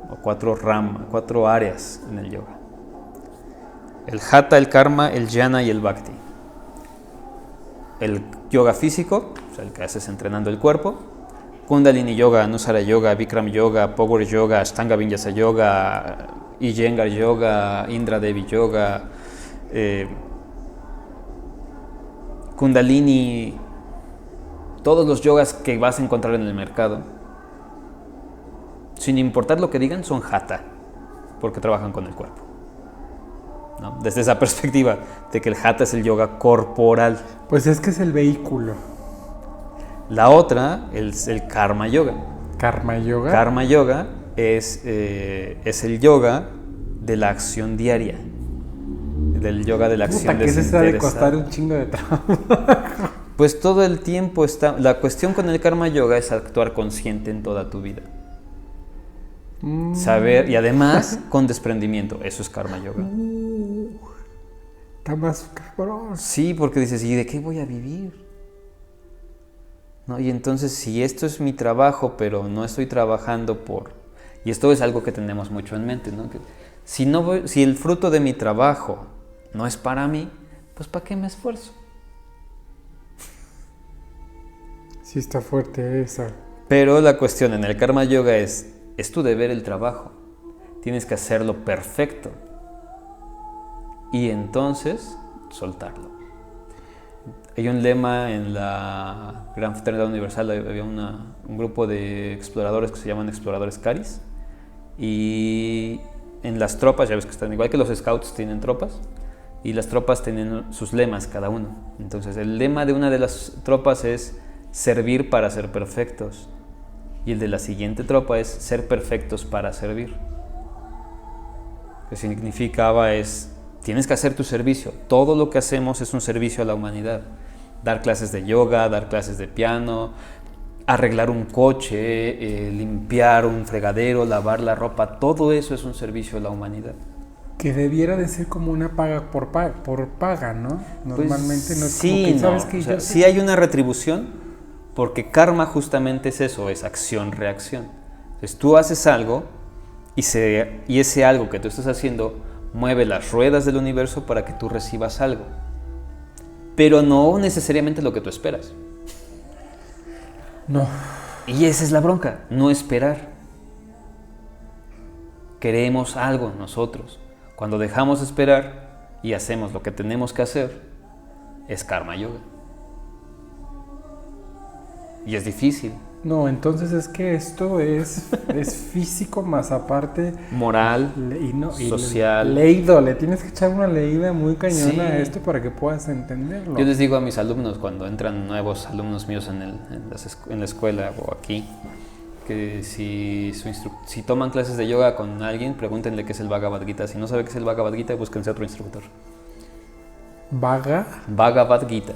o 4 áreas en el yoga. El Hatha, el Karma, el Jnana y el Bhakti. El yoga físico, o sea, el que haces entrenando el cuerpo. Kundalini Yoga, Anusara Yoga, Bikram Yoga, Power Yoga, Ashtanga Vinyasa Yoga, Iyengar Yoga, Indra Devi Yoga, Kundalini, todos los yogas que vas a encontrar en el mercado, sin importar lo que digan, son Hatha, porque trabajan con el cuerpo, ¿no? Desde esa perspectiva de que el Hatha es el yoga corporal. Pues es que es el vehículo. La otra es el Karma Yoga. ¿Karma Yoga? Karma Yoga es el yoga de la acción diaria, del yoga de la acción desinteresada. ¿Qué se ha de costar un chingo de trabajo? Pues todo el tiempo está... La cuestión con el Karma Yoga es actuar consciente en toda tu vida. Saber, y además con desprendimiento. Eso es Karma Yoga. Está más cabrón. Sí, porque dices, ¿y de qué voy a vivir? ¿No? Y entonces, si esto es mi trabajo, pero no estoy trabajando por... Y esto es algo que tenemos mucho en mente, ¿no? Que si el fruto de mi trabajo no es para mí, pues ¿para qué me esfuerzo? Sí, está fuerte esa. Pero la cuestión en el Karma Yoga es tu deber el trabajo. Tienes que hacerlo perfecto. Y entonces, soltarlo. Hay un lema en la Gran Fraternidad Universal, había un grupo de exploradores que se llaman exploradores Caris. Y en las tropas, ya ves que están igual que los scouts, tienen tropas. Y las tropas tienen sus lemas cada uno. Entonces, el lema de una de las tropas es servir para ser perfectos, y el de la siguiente tropa es ser perfectos para servir. Lo que significaba tienes que hacer tu servicio. Todo lo que hacemos es un servicio a la humanidad. Dar clases de yoga, dar clases de piano, arreglar un coche, limpiar un fregadero, lavar la ropa, todo eso es un servicio a la humanidad. Que debiera de ser como una paga por paga, ¿no? Normalmente pues, no es sí, como que, ¿sabes no. qué? O sea, sí hay una retribución, porque karma justamente es eso, es acción-reacción. Entonces tú haces algo y ese algo que tú estás haciendo mueve las ruedas del universo para que tú recibas algo. Pero no necesariamente lo que tú esperas. No. Y esa es la bronca, no esperar. Queremos algo nosotros. Cuando dejamos de esperar y hacemos lo que tenemos que hacer, es Karma Yoga. Y es difícil. No, entonces es que esto es físico más aparte moral, social. Leído, le tienes que echar una leída muy cañona sí. a esto para que puedas entenderlo. Yo les digo a mis alumnos cuando entran nuevos alumnos míos en la escuela o aquí, que si toman clases de yoga con alguien, pregúntenle qué es el Bhagavad Gita. Si no sabe qué es el Bhagavad Gita, búsquense otro instructor. Bhagavad Gita.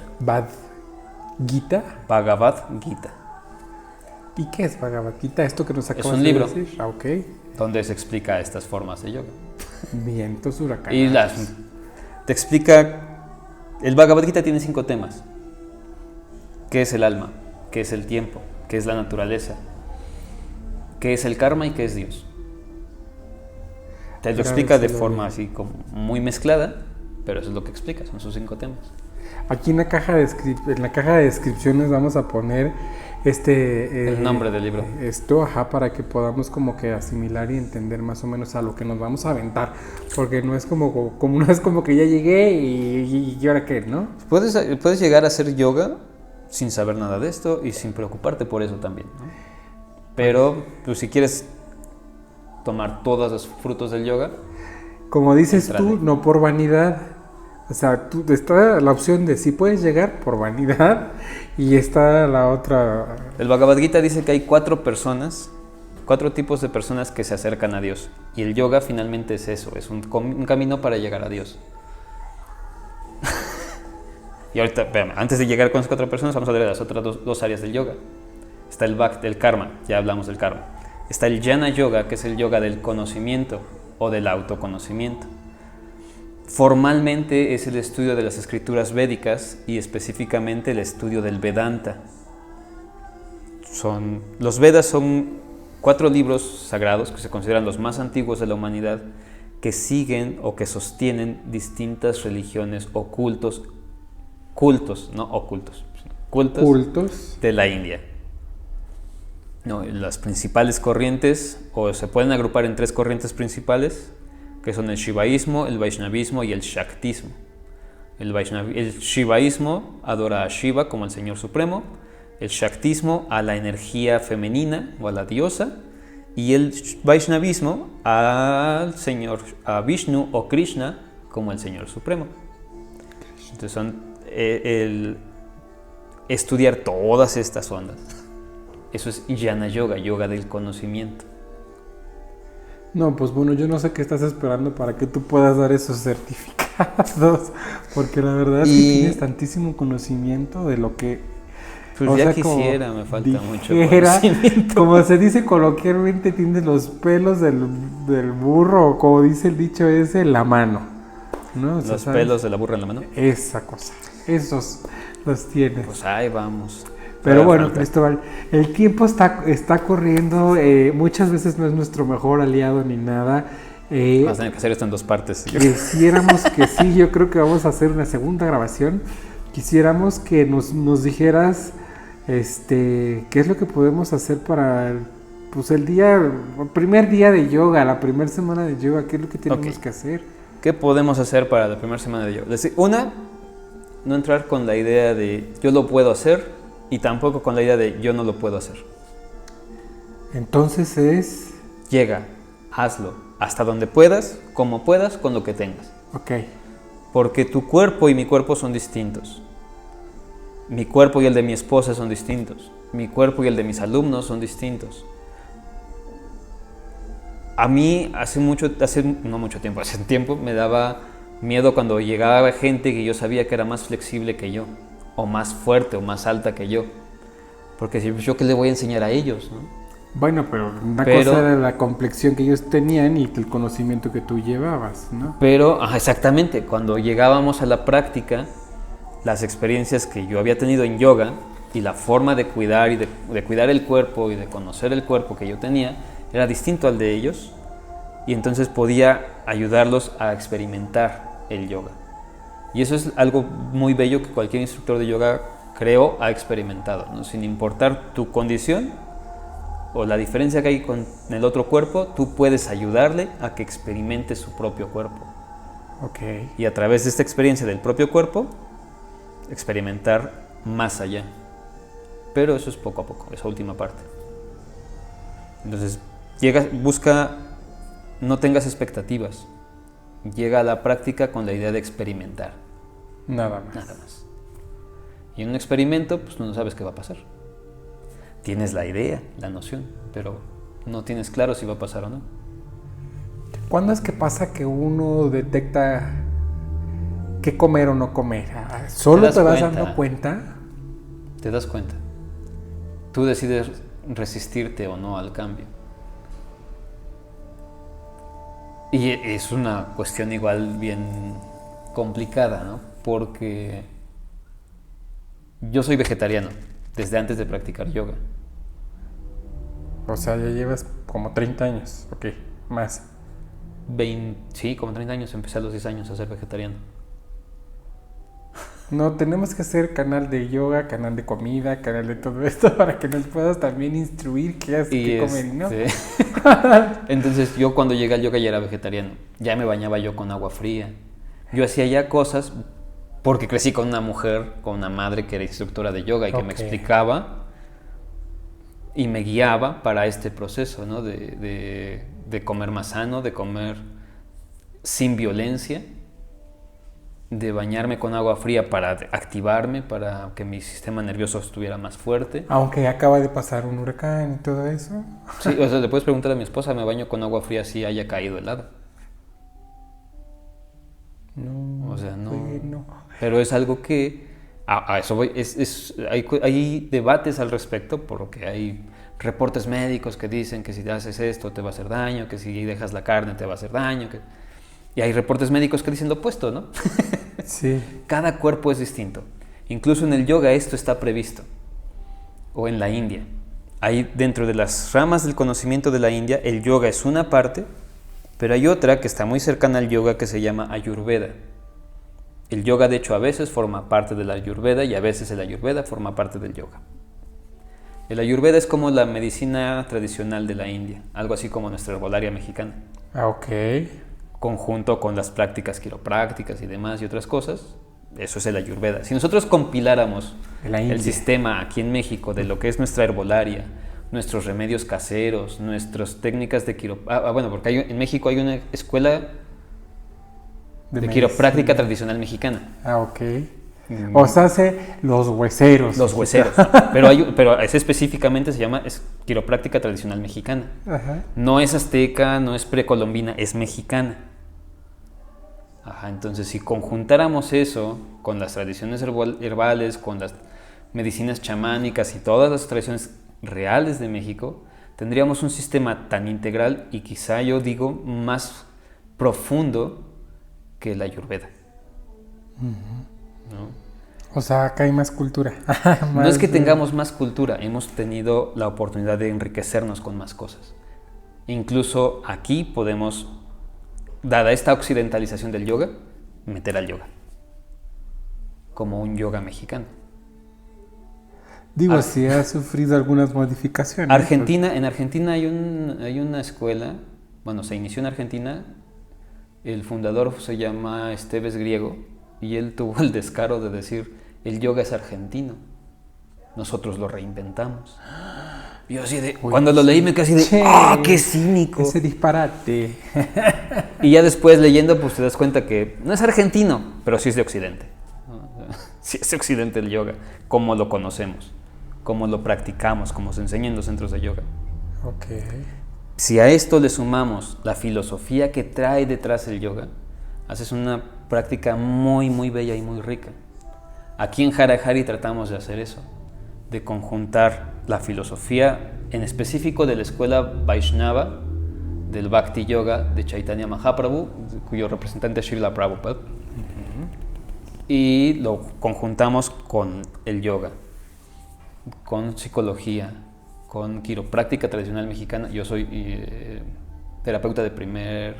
¿Gita? Bhagavad Gita. ¿Y qué es Bhagavad Gita? Esto que nos acabas de decir. Es un libro donde se explica estas formas de yoga. Vientos huracanados. Y te explica, el Bhagavad Gita tiene 5 temas. ¿Qué es el alma? ¿Qué es el tiempo? ¿Qué es la naturaleza? ¿Qué es el karma y qué es Dios? Te lo explica de forma así como muy mezclada, pero eso es lo que explica, son sus 5 temas. Aquí en la caja de descripciones vamos a poner el nombre del libro. Para que podamos como que asimilar y entender más o menos a lo que nos vamos a aventar, porque no es como no es como que ya llegué y ahora qué, ¿no? Puedes llegar a hacer yoga sin saber nada de esto y sin preocuparte por eso también, ¿no? Pero pues, si quieres tomar todos los frutos del yoga, como dices tú, no por vanidad. O sea, está la opción de si puedes llegar por vanidad y está la otra. El Bhagavad Gita dice que hay 4 tipos de personas que se acercan a Dios. Y el yoga finalmente es eso, es un camino para llegar a Dios. Y ahorita, espérame, antes de llegar con esas 4 personas, vamos a hablar de las otras dos áreas del yoga. Está el Bhakti, el karma, ya hablamos del karma. Está el Jnana Yoga, que es el yoga del conocimiento o del autoconocimiento. Formalmente es el estudio de las escrituras védicas y específicamente el estudio del Vedanta. Los Vedas son 4 libros sagrados que se consideran los más antiguos de la humanidad, que siguen o que sostienen distintas religiones o cultos de la India. Las principales corrientes, o se pueden agrupar en 3 corrientes principales, que son el Shivaísmo, el Vaishnavismo y el Shaktismo. El Shivaísmo adora a Shiva como el Señor Supremo, el Shaktismo a la energía femenina o a la diosa, y el Vaishnavismo a Vishnu o Krishna como el Señor Supremo. Entonces son el estudiar todas estas ondas. Eso es Jnana Yoga, yoga del conocimiento. No, pues bueno, yo no sé qué estás esperando para que tú puedas dar esos certificados, porque la verdad es que tienes tantísimo conocimiento de lo que... Pues ya quisiera, me falta mucho conocimiento. Como se dice coloquialmente, tienes los pelos del burro, o como dice el dicho ese, la mano, ¿no? O sea, los pelos de la burra en la mano. Esa cosa, esos los tienes. Pues ahí vamos. Pero bueno, Cristóbal, el tiempo está corriendo, muchas veces no es nuestro mejor aliado ni nada. Vamos a tener que hacer esto en 2 partes. Quisiéramos que sí, yo creo que vamos a hacer una segunda grabación. Quisiéramos que nos dijeras qué es lo que podemos hacer para el primer día de yoga, la primera semana de yoga, qué es lo que tenemos que hacer. ¿Qué podemos hacer para la primera semana de yoga? No entrar con la idea de yo lo puedo hacer, y tampoco con la idea de yo no lo puedo hacer. Entonces llega, hazlo, hasta donde puedas, como puedas, con lo que tengas. Ok. Porque tu cuerpo y mi cuerpo son distintos. Mi cuerpo y el de mi esposa son distintos. Mi cuerpo y el de mis alumnos son distintos. A mí hace tiempo me daba miedo cuando llegaba gente que yo sabía que era más flexible que yo, o más fuerte o más alta que yo, porque si yo qué le voy a enseñar a ellos, ¿no? Bueno, pero cosa era la complexión que ellos tenían y el conocimiento que tú llevabas, ¿no? Pero, exactamente, cuando llegábamos a la práctica, las experiencias que yo había tenido en yoga y la forma de cuidar y de cuidar el cuerpo y de conocer el cuerpo que yo tenía era distinto al de ellos, y entonces podía ayudarlos a experimentar el yoga. Y eso es algo muy bello que cualquier instructor de yoga, creo, ha experimentado, ¿no? Sin importar tu condición o la diferencia que hay con el otro cuerpo, tú puedes ayudarle a que experimente su propio cuerpo. Okay. Y a través de esta experiencia del propio cuerpo, experimentar más allá. Pero eso es poco a poco, esa última parte. Entonces, no tengas expectativas. Llega a la práctica con la idea de experimentar. Nada más. Y en un experimento, pues no sabes qué va a pasar. Tienes la idea, la noción, pero no tienes claro si va a pasar o no. ¿Cuándo es que pasa que uno detecta qué comer o no comer? ¿Solo te vas dando cuenta? Te das cuenta. Tú decides resistirte o no al cambio. Y es una cuestión igual bien complicada, ¿no? Porque yo soy vegetariano desde antes de practicar yoga. O sea, ya llevas como 30 años, ok, más. Sí, como 30 años, empecé a los 10 años a ser vegetariano. No, tenemos que hacer canal de yoga, canal de comida, canal de todo esto para que nos puedas también instruir qué hacer, qué comer y no. Entonces yo cuando llegué al yoga ya era vegetariano, ya me bañaba yo con agua fría. Yo hacía ya cosas porque crecí con una mujer, con una madre que era instructora de yoga y que me explicaba y me guiaba para este proceso, ¿no? de comer más sano, de comer sin violencia, de bañarme con agua fría para activarme, para que mi sistema nervioso estuviera más fuerte. Aunque acaba de pasar un huracán y todo eso. Sí, o sea, le puedes preguntar a mi esposa, me baño con agua fría si haya caído helado. No, o sea, no. Bueno. Pero es algo que, a eso voy, hay debates al respecto, porque hay reportes médicos que dicen que si haces esto te va a hacer daño, que si dejas la carne te va a hacer daño, y hay reportes médicos que dicen lo opuesto, ¿no? Sí. Cada cuerpo es distinto. Incluso en el yoga esto está previsto. O en la India. Hay dentro de las ramas del conocimiento de la India, el yoga es una parte, pero hay otra que está muy cercana al yoga que se llama Ayurveda. El yoga, de hecho, a veces forma parte de la Ayurveda y a veces el Ayurveda forma parte del yoga. El Ayurveda es como la medicina tradicional de la India, algo así como nuestra herbolaria mexicana. Ah, ok. Conjunto con las prácticas quiroprácticas y demás y otras cosas, eso es el Ayurveda. Si nosotros compiláramos el sistema aquí en México de lo que es nuestra herbolaria, nuestros remedios caseros, nuestras técnicas de bueno, porque en México hay una escuela de quiropráctica tradicional mexicana. Ah, ok. O sea, los hueseros. Los hueseros. pero ese específicamente se llama quiropráctica tradicional mexicana. Ajá. No es azteca, no es precolombina, es mexicana. Ajá, entonces si conjuntáramos eso con las tradiciones herbales, con las medicinas chamánicas y todas las tradiciones reales de México, tendríamos un sistema tan integral y quizá yo digo más profundo que la Ayurveda. ¿No? O sea, acá hay más cultura. No es que tengamos más cultura, hemos tenido la oportunidad de enriquecernos con más cosas. Incluso aquí podemos, dada esta occidentalización del yoga, meter al yoga como un yoga mexicano. Digo, sí ha sufrido algunas modificaciones. En Argentina hay una escuela, bueno, se inició en Argentina, el fundador se llama Esteves Griego y él tuvo el descaro de decir, el yoga es argentino, nosotros lo reinventamos. Yo así de, cuando lo leí me quedé así de, ¡oh, qué cínico! Ese disparate. Y ya después leyendo, pues te das cuenta que no es argentino, pero sí es de Occidente. Sí es de Occidente el yoga, como lo conocemos, como lo practicamos, como se enseña en los centros de yoga. Ok. Si a esto le sumamos la filosofía que trae detrás el yoga, haces una práctica muy, muy bella y muy rica. Aquí en Hara Hari tratamos de hacer eso, de conjuntar la filosofía, en específico de la escuela Vaishnava, del Bhakti Yoga de Chaitanya Mahaprabhu, cuyo representante es Srila Prabhupada, y lo conjuntamos con el yoga, con psicología, con quiropráctica tradicional mexicana. Yo soy terapeuta de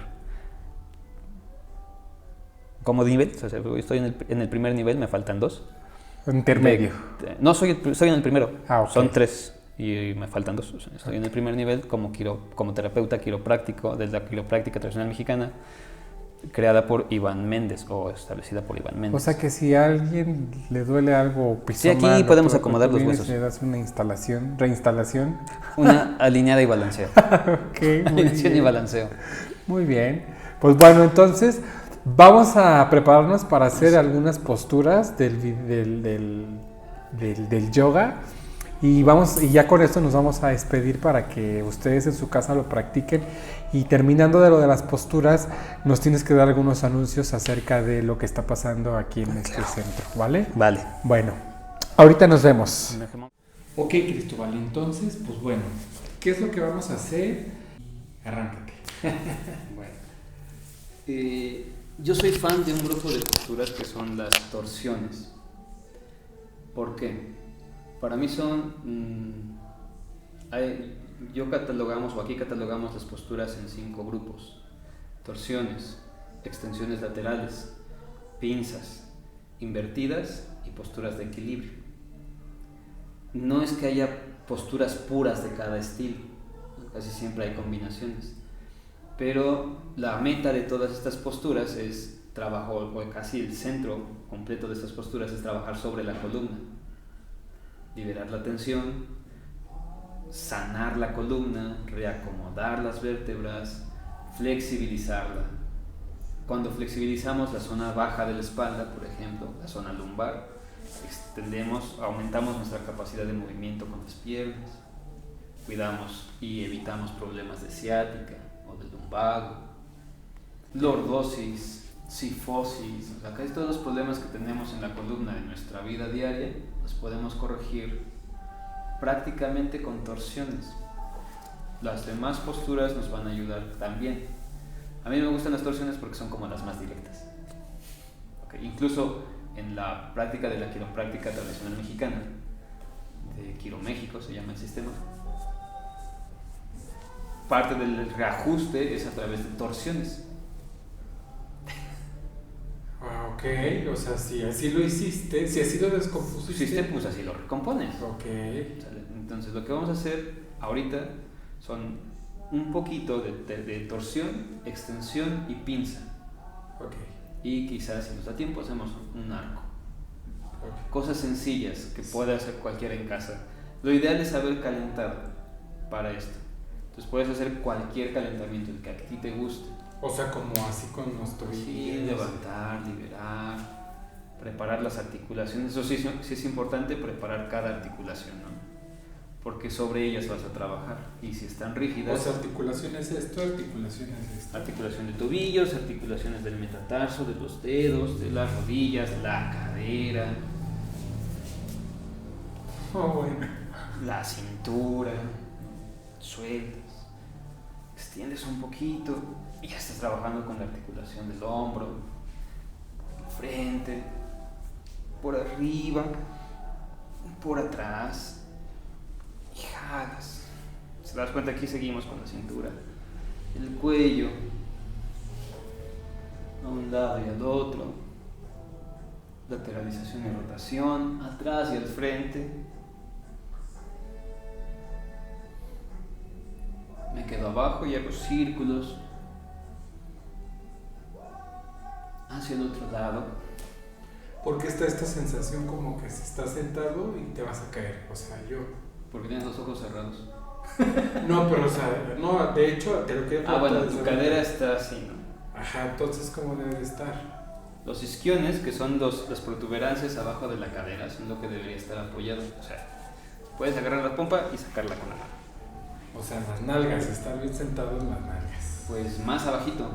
como nivel, o sea, estoy en el primer nivel, me faltan 2. Intermedio. No, soy en el primero. Okay. Son 3 y me faltan 2. O sea, estoy en el primer nivel como terapeuta quiropráctico de la quiropráctica tradicional mexicana, creada por Iván Méndez o establecida por Iván Méndez. O sea que si a alguien le duele algo, sí, aquí podemos acomodar los huesos. Le das una reinstalación. Una alineada y balanceo. Okay, alineación y balanceo. Muy bien. Pues bueno, entonces vamos a prepararnos para hacer algunas posturas del yoga y ya con esto nos vamos a despedir para que ustedes en su casa lo practiquen, y terminando de lo de las posturas nos tienes que dar algunos anuncios acerca de lo que está pasando aquí en este centro, ¿vale? Vale. Bueno, ahorita nos vemos. Ok, Cristóbal, entonces, pues bueno, ¿qué es lo que vamos a hacer? Arráncate. Bueno. Yo soy fan de un grupo de posturas que son las torsiones. ¿Por qué? Para mí son... aquí catalogamos las posturas en 5 grupos. Torsiones, extensiones laterales, pinzas, invertidas y posturas de equilibrio. No es que haya posturas puras de cada estilo, casi siempre hay combinaciones. Pero la meta de todas estas posturas es trabajo, o casi el centro completo de estas posturas es trabajar sobre la columna, liberar la tensión, sanar la columna, reacomodar las vértebras, flexibilizarla. Cuando flexibilizamos la zona baja de la espalda, por ejemplo, la zona lumbar, aumentamos nuestra capacidad de movimiento con las piernas, cuidamos y evitamos problemas de ciática o de lumbago, lordosis, cifosis, o sea, casi todos los problemas que tenemos en la columna en nuestra vida diaria los podemos corregir prácticamente con torsiones. Las demás posturas nos van a ayudar también. A mí me gustan las torsiones porque son como las más directas. Incluso en la práctica de la quiropráctica tradicional mexicana, de Quiroméxico se llama el sistema, parte del reajuste es a través de torsiones. Ok, o sea, si así lo hiciste, si así lo descompusiste, pues así lo recompones. Ok. Entonces lo que vamos a hacer ahorita son un poquito de torsión, extensión y pinza. Ok. Y quizás si nos da tiempo hacemos un arco. Okay. Cosas sencillas que puede hacer cualquiera en casa. Lo ideal es haber calentado para esto. Entonces puedes hacer cualquier calentamiento, el que a ti te guste. O sea, como así con los tobillos. Sí, levantar, liberar, preparar las articulaciones. Eso sí es importante, preparar cada articulación, ¿no? Porque sobre ellas vas a trabajar. Y si están rígidas... O sea, articulaciones esto, articulaciones esto. Articulación de tobillos, articulaciones del metatarso, de los dedos, de las rodillas, la cadera. Oh, bueno. La cintura. Sueltas. Extiendes un poquito y ya estás trabajando con la articulación del hombro, frente, por arriba, por atrás, y jalas. Si te das cuenta, aquí seguimos con la cintura, el cuello, a un lado y al otro, lateralización y rotación, atrás y al frente. Me quedo abajo y hago círculos hacia el otro lado. Porque está esta sensación como que si estás sentado y te vas a caer, o sea, yo... Porque tienes los ojos cerrados. No, pero o sea, no, de hecho, te lo quiero preguntar. Bueno, tu cadera está así, ¿no? Ajá, entonces, ¿cómo debe de estar? Los isquiones, que son las protuberancias abajo de la cadera, son lo que debería estar apoyado. O sea, puedes agarrar la pompa y sacarla con la mano. O sea, las nalgas, estar bien sentado en las nalgas. Pues más abajito,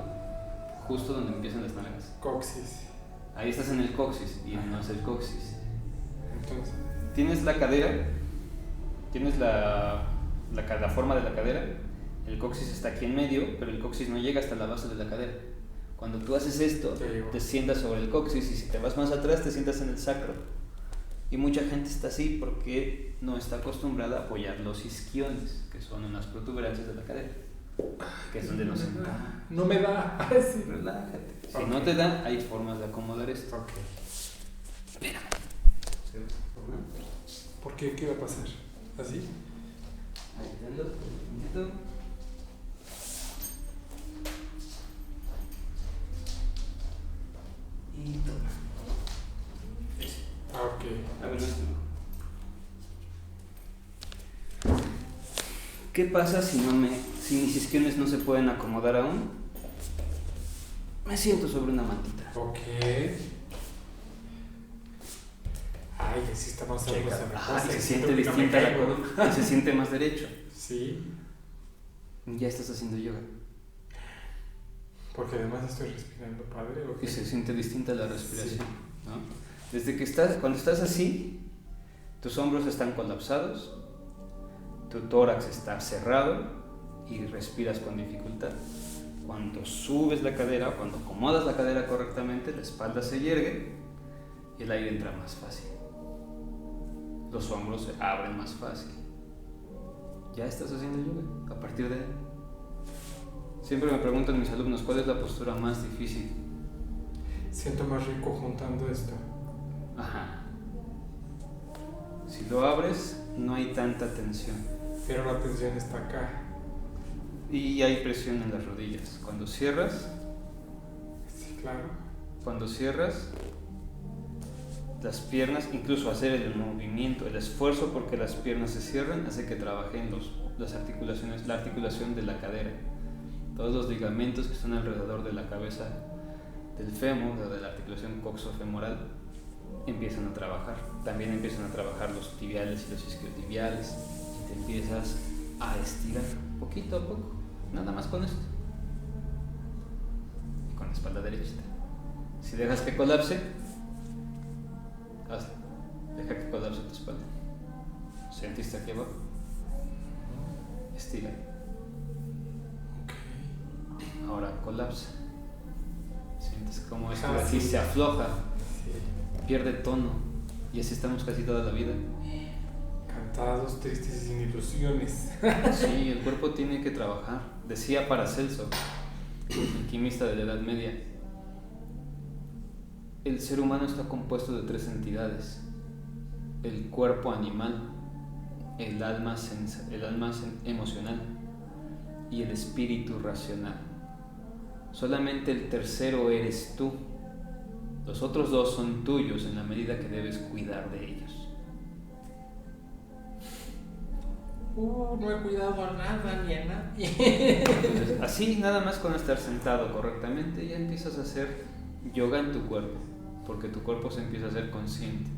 justo donde empiezan las nalgas. Coxis. Ahí estás en el coxis y no es el coxis. Entonces... Tienes la cadera, tienes la forma de la cadera, el coxis está aquí en medio, pero el coxis no llega hasta la base de la cadera. Cuando tú haces esto, te sientas sobre el coxis y si te vas más atrás te sientas en el sacro. Y mucha gente está así porque no está acostumbrada a apoyar los isquiones, que son unas protuberancias de la cadera, que es donde nos sentamos. No me da. Sí. Relájate. Si no te da, hay formas de acomodar esto. Ok. Espérame. ¿Por qué? ¿Qué va a pasar? ¿Así? Ahí dando un poquito. Y toma. Ok. A ver, ¿qué pasa si mis isquiones no se pueden acomodar aún? Me siento sobre una mantita. Ok. Ay, así está más sabrosa la cosa. Se siente distinta la columna. Se siente más derecho. Sí. Ya estás haciendo yoga. Porque además estoy respirando padre. Y se siente distinta la respiración, sí. ¿No? Desde que cuando estás así, tus hombros están colapsados, tu tórax está cerrado y respiras con dificultad. Cuando subes la cadera, cuando acomodas la cadera correctamente, la espalda se yergue y el aire entra más fácil. Los hombros se abren más fácil. Ya estás haciendo yoga a partir de ahí. Siempre me preguntan mis alumnos, ¿cuál es la postura más difícil? Siento más rico juntando esto. Ajá. Si lo abres, no hay tanta tensión. Pero la tensión está acá. Y hay presión en las rodillas. Cuando cierras, Sí, claro. cuando cierras, las piernas, incluso hacer el movimiento, el esfuerzo porque las piernas se cierren, hace que trabajen las articulaciones, la articulación de la cadera. Todos los ligamentos que están alrededor de la cabeza del fémur, de la articulación coxofemoral, empiezan a trabajar. También empiezan a trabajar los tibiales y los isquiotibiales. Y te empiezas a estirar poquito a poco, nada más con esto. Y con la espalda derecha. Si dejas que colapse, hazlo. Deja que colapse tu espalda. ¿Sentiste aquí abajo? Estira. Ahora colapsa. Sientes como esto de aquí se afloja, pierde tono. Y así estamos casi toda la vida. Cansados, tristes y sin ilusiones. Sí, el cuerpo tiene que trabajar. Decía Paracelso, el quimista de la Edad Media, el ser humano está compuesto de 3 entidades: el cuerpo animal, el alma emocional y el espíritu racional. Solamente el tercero eres tú. Los otros 2 son tuyos en la medida que debes cuidar de ellos. No he cuidado a nada ni a nadie. Entonces, así, nada más con estar sentado correctamente, ya empiezas a hacer yoga en tu cuerpo, porque tu cuerpo se empieza a hacer consciente.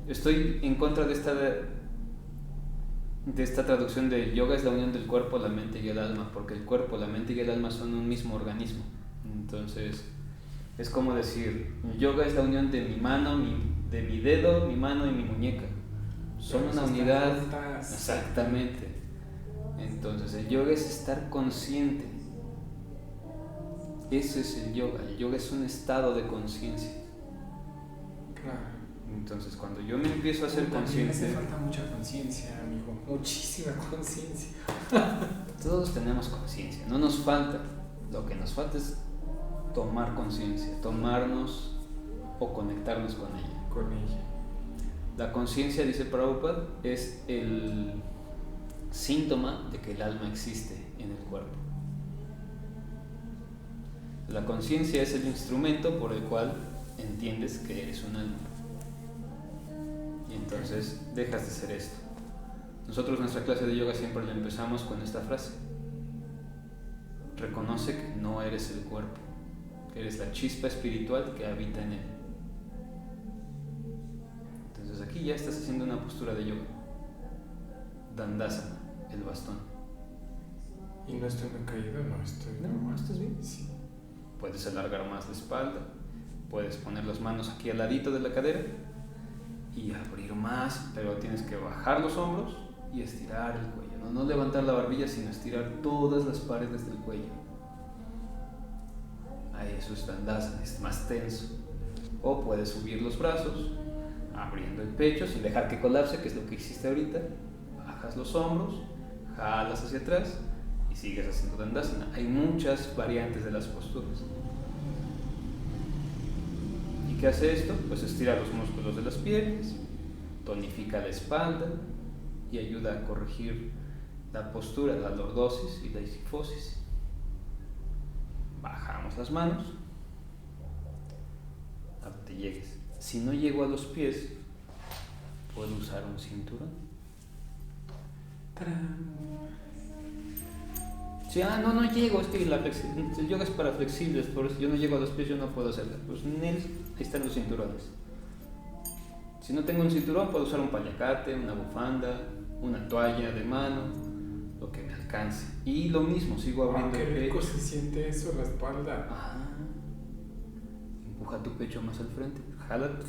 Estoy en contra de esta traducción de yoga es la unión del cuerpo, la mente y el alma, porque el cuerpo, la mente y el alma son un mismo organismo. Entonces, es como decir, yoga es la unión de mi mano, de mi dedo, mi mano y mi muñeca. Son una unidad. Exactamente. Entonces, el yoga es estar consciente. Ese es el yoga. El yoga es un estado de conciencia. Claro. Entonces, cuando yo me empiezo a ser consciente. Me hace falta mucha conciencia, amigo. Muchísima conciencia. Todos tenemos conciencia, no nos falta. Lo que nos falta es tomar conciencia, tomarnos o conectarnos con ella. Con ella. La conciencia, dice Prabhupada, es el síntoma de que el alma existe en el cuerpo. La conciencia es el instrumento por el cual entiendes que eres un alma. Y entonces dejas de ser esto. Nosotros nuestra clase de yoga siempre la empezamos con esta frase: reconoce que no eres el cuerpo, que eres la chispa espiritual que habita en él. Entonces aquí ya estás haciendo una postura de yoga. Dandasana, el bastón. ¿Y no estoy muy caído? No, ¿Estás bien? Sí. Puedes alargar más la espalda, puedes poner las manos aquí al ladito de la cadera y abrir más, pero tienes que bajar los hombros y estirar el cuello. No levantar la barbilla, sino estirar todas las paredes del cuello. Ahí eso es Dandasana, es más tenso. O puedes subir los brazos, abriendo el pecho sin dejar que colapse, que es lo que hiciste ahorita. Bajas los hombros, jalas hacia atrás y sigues haciendo Dandasana. Hay muchas variantes de las posturas. ¿Y qué hace esto? Pues estira los músculos de las piernas, tonifica la espalda y ayuda a corregir la postura, la lordosis y la isifosis. Bajamos las manos a donde llegues. Si no llego a los pies, puedo usar un cinturón. Sí, no llego, es que el yoga es para flexibles, por eso yo no llego a los pies, yo no puedo hacerlo. Pues ahí están los cinturones. Si no tengo un cinturón, puedo usar un paliacate, una bufanda, una toalla de mano, lo que me alcance. Y lo mismo, sigo abriendo el pecho. Qué rico se siente eso, la espalda. Ajá. Empuja tu pecho más al frente.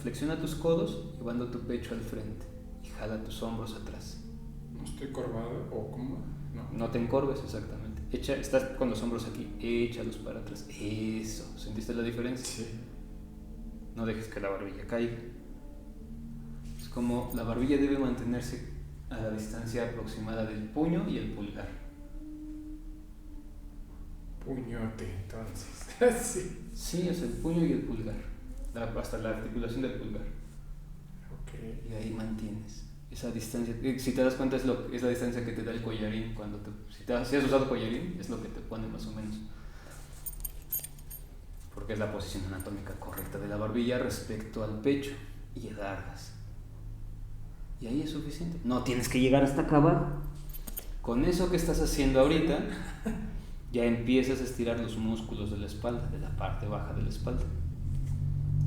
Flexiona tus codos, llevando tu pecho al frente. Y jala tus hombros atrás. ¿No estoy corvado o cómo? No te encorves, exactamente. Estás con los hombros aquí, échalos para atrás. Eso, ¿sentiste la diferencia? Sí. No dejes que la barbilla caiga. Es como la barbilla debe mantenerse a la distancia aproximada del puño y el pulgar. Puñote, entonces. Sí. Sí, es el puño y el pulgar, hasta la articulación del pulgar. Ok. Y ahí mantienes esa distancia. Si te das cuenta, es la distancia que te da el collarín. Si has usado collarín, es lo que te pone más o menos. Porque es la posición anatómica correcta de la barbilla respecto al pecho. Y alargas. Y ahí es suficiente. No tienes que llegar hasta acá abajo. Con eso que estás haciendo ahorita, ya empiezas a estirar los músculos de la espalda, de la parte baja de la espalda.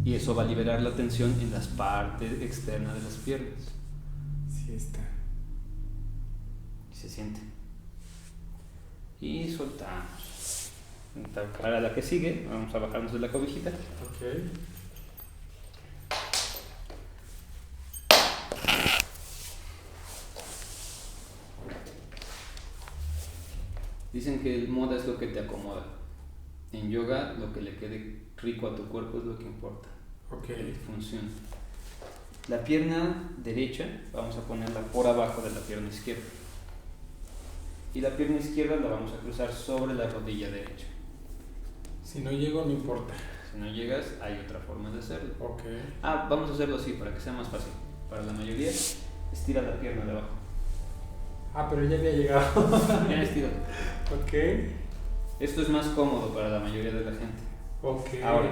Y eso va a liberar la tensión en las partes externas de las piernas. Sí está. Y se siente. Y soltamos. Para la que sigue, vamos a bajarnos de la cobijita. Ok. Dicen que el moda es lo que te acomoda. En yoga, lo que le quede rico a tu cuerpo es lo que importa. Ok. Que funcione. La pierna derecha, vamos a ponerla por abajo de la pierna izquierda. Y la pierna izquierda la vamos a cruzar sobre la rodilla derecha. Si no llego, no importa. Si no llegas, hay otra forma de hacerlo. Ok. Vamos a hacerlo así para que sea más fácil. Para la mayoría, estira la pierna de abajo. Pero ya había llegado. Ya estira. Ok. Esto es más cómodo para la mayoría de la gente. Ok. Ahora,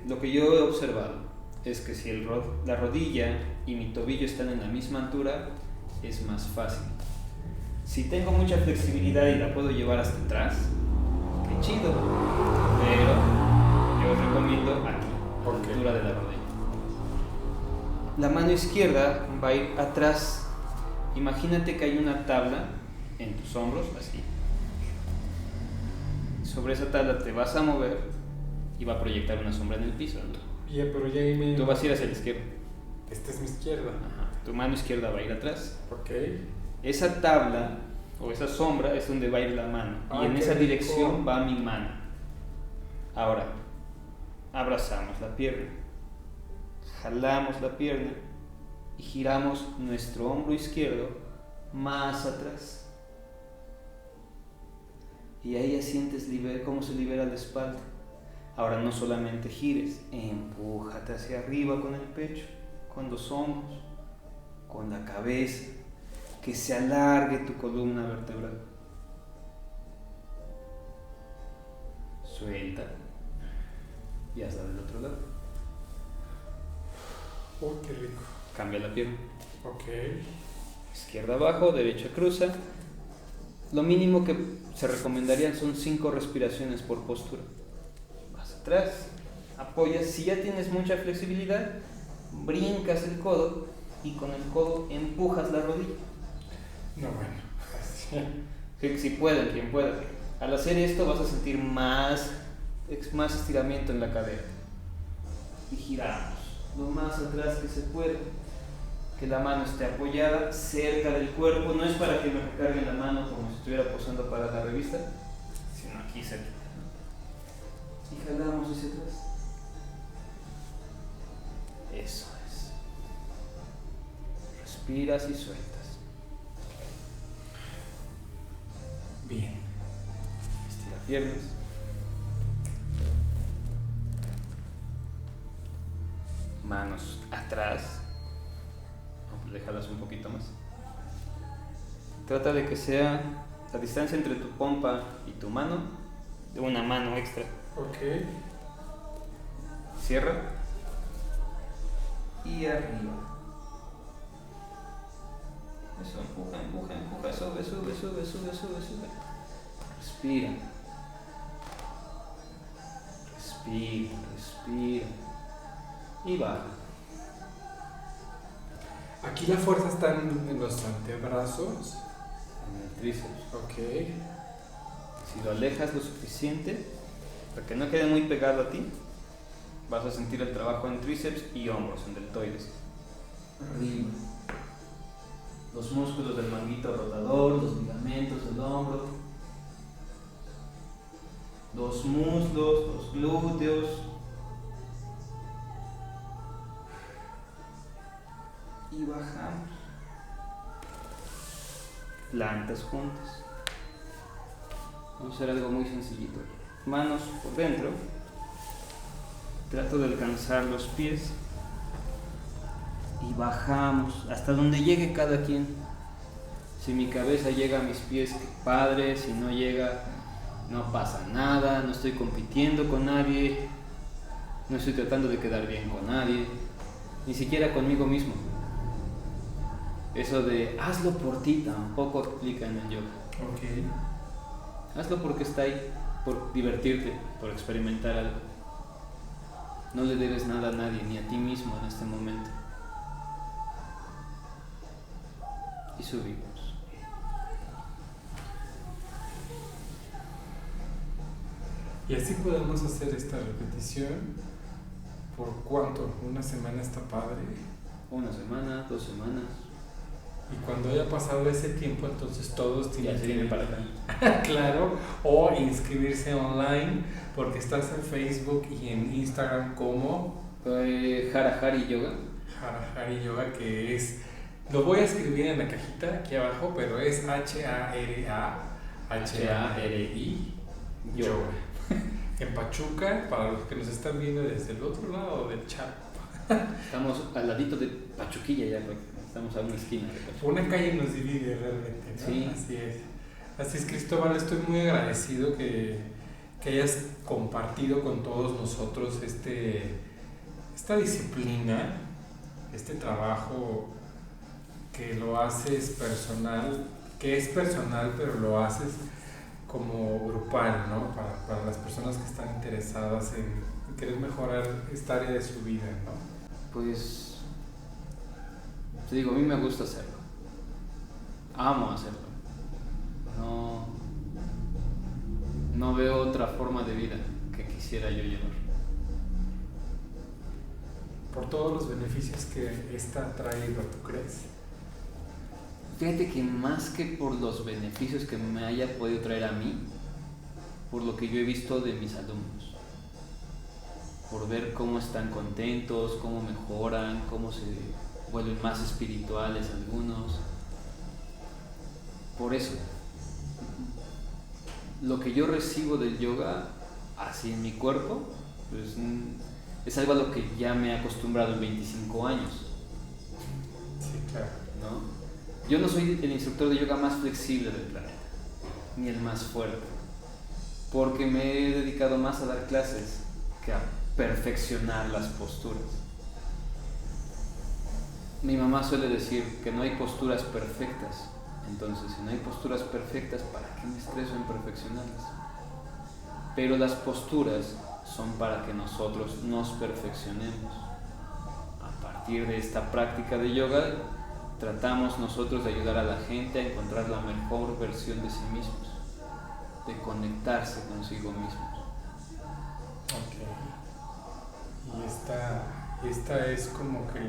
lo que yo he observado es que si la rodilla y mi tobillo están en la misma altura, es más fácil. Si tengo mucha flexibilidad y la puedo llevar hasta atrás, qué chido. Pero yo recomiendo aquí, a la altura de la rodilla. La mano izquierda va a ir atrás. Imagínate que hay una tabla en tus hombros, así. Sobre esa tabla te vas a mover y va a proyectar una sombra en el piso. Pero ya ahí me... Tú vas a ir hacia la izquierda. Esta es mi izquierda. Ajá. Tu mano izquierda va a ir atrás. Ok. Esa tabla o esa sombra es donde va a ir la mano. Y en esa dirección va mi mano. Ahora, abrazamos la pierna. Jalamos la pierna y giramos nuestro hombro izquierdo más atrás. Y ahí ya sientes cómo se libera la espalda. Ahora no solamente gires, empújate hacia arriba con el pecho, con los hombros, con la cabeza, que se alargue tu columna vertebral. Suelta y hazla del otro lado. Qué rico. Cambia la pierna. Ok. Izquierda abajo, derecha cruza. Lo mínimo que se recomendarían son 5 respiraciones por postura. Vas atrás, apoyas. Si ya tienes mucha flexibilidad, brincas el codo y con el codo empujas la rodilla. No, bueno. Si pueden, quien pueda. Al hacer esto vas a sentir más estiramiento en la cadera. Y giramos lo más atrás que se pueda. Que la mano esté apoyada cerca del cuerpo. No es para que me recargue la mano como si estuviera posando para la revista, sino aquí cerca. Y jalamos hacia atrás. Eso es. Respiras y sueltas. Bien. Estira piernas. Manos atrás. Le jalas un poquito más. Trata de que sea la distancia entre tu pompa y tu mano de una mano extra. Ok. Cierra. Y arriba. Eso, empuja, empuja, empuja. Sube, sube, sube, sube, sube, sube. Respira. Respira, respira. Y baja. Aquí la fuerza está en los antebrazos. En el tríceps. Ok. Si lo alejas lo suficiente para que no quede muy pegado a ti, vas a sentir el trabajo en tríceps y hombros, en deltoides. Arriba. los músculos del manguito rotador, los ligamentos del hombro, los muslos, los glúteos. Y bajamos. Plantas juntas. Vamos a hacer algo muy sencillito. Manos por dentro. Trato de alcanzar los pies. Y bajamos hasta donde llegue cada quien. Si mi cabeza llega a mis pies, qué padre. Si no llega, no pasa nada. No estoy compitiendo con nadie. No estoy tratando de quedar bien con nadie. Ni siquiera conmigo mismo. Eso de hazlo por ti tampoco aplica en el yoga. Ok. Hazlo porque está ahí, por divertirte, por experimentar algo. No le debes nada a nadie, ni a ti mismo en este momento. Y subimos. Y así podemos hacer esta repetición. ¿Por cuánto? ¿Una semana está padre? Una semana, 2 semanas. Y cuando haya pasado ese tiempo, entonces todos tienen Ya se que viene para acá. claro, o inscribirse online, porque estás en Facebook y en Instagram como Hara Hari Yoga. Hara Hari Yoga, que es, lo voy a escribir en la cajita aquí abajo, pero es H-A-R-A-H-A-R-I Yoga. En Pachuca, para los que nos están viendo desde el otro lado del chat. Estamos al ladito de Pachuquilla ya, estamos a una esquina de Pachuca. Una calle nos divide realmente, ¿no? Sí. Así es. Así es, Cristóbal, estoy muy agradecido que hayas compartido con todos nosotros esta disciplina, este trabajo que lo haces personal, que es personal, pero lo haces como grupal, ¿no? Para las personas que están interesadas en querer mejorar esta área de su vida, ¿no? Pues, te digo, a mí me gusta hacerlo. Amo hacerlo. No veo otra forma de vida que quisiera yo llevar. Por todos los beneficios que esta ha traído, ¿tú crees? Fíjate que más que por los beneficios que me haya podido traer a mí, por lo que yo he visto de mis alumnos, por ver cómo están contentos, cómo mejoran, cómo se vuelven más espirituales algunos. Por eso, lo que yo recibo del yoga, así en mi cuerpo, pues, es algo a lo que ya me he acostumbrado en 25 años. Sí, claro. ¿No? Yo no soy el instructor de yoga más flexible del planeta, ni el más fuerte, porque me he dedicado más a dar clases que a perfeccionar las posturas. Mi mamá suele decir que no hay posturas perfectas, entonces si no hay posturas perfectas, ¿para qué me estreso en perfeccionarlas? Pero las posturas son para que nosotros nos perfeccionemos. A partir de esta práctica de yoga, tratamos nosotros de ayudar a la gente a encontrar la mejor versión de sí mismos, de conectarse consigo mismos. Ok. Y esta es como que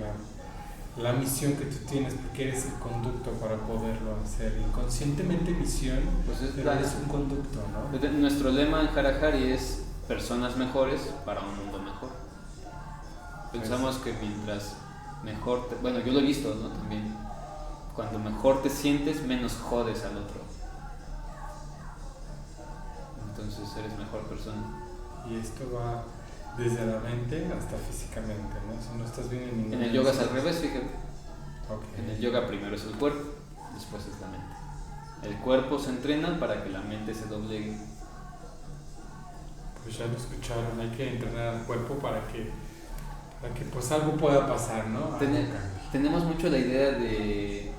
la misión que tú tienes, porque eres el conducto para poderlo hacer. Inconscientemente misión, Pues pero es un conducto, ¿no? Nuestro lema en Hara Hari es personas mejores para un mundo mejor. Pensamos que mientras mejor bueno, yo lo he visto, ¿no? También cuando mejor te sientes, menos jodes al otro, entonces eres mejor persona. Y esto va desde la mente hasta físicamente, ¿no? Si no estás bien en ningún... En el yoga es al revés, fíjate. Okay. En el yoga primero es el cuerpo, después es la mente. El cuerpo se entrena para que la mente se doblegue. Pues ya lo escucharon, hay que entrenar al cuerpo para que pues algo pueda pasar, ¿no? Tenemos mucho la idea de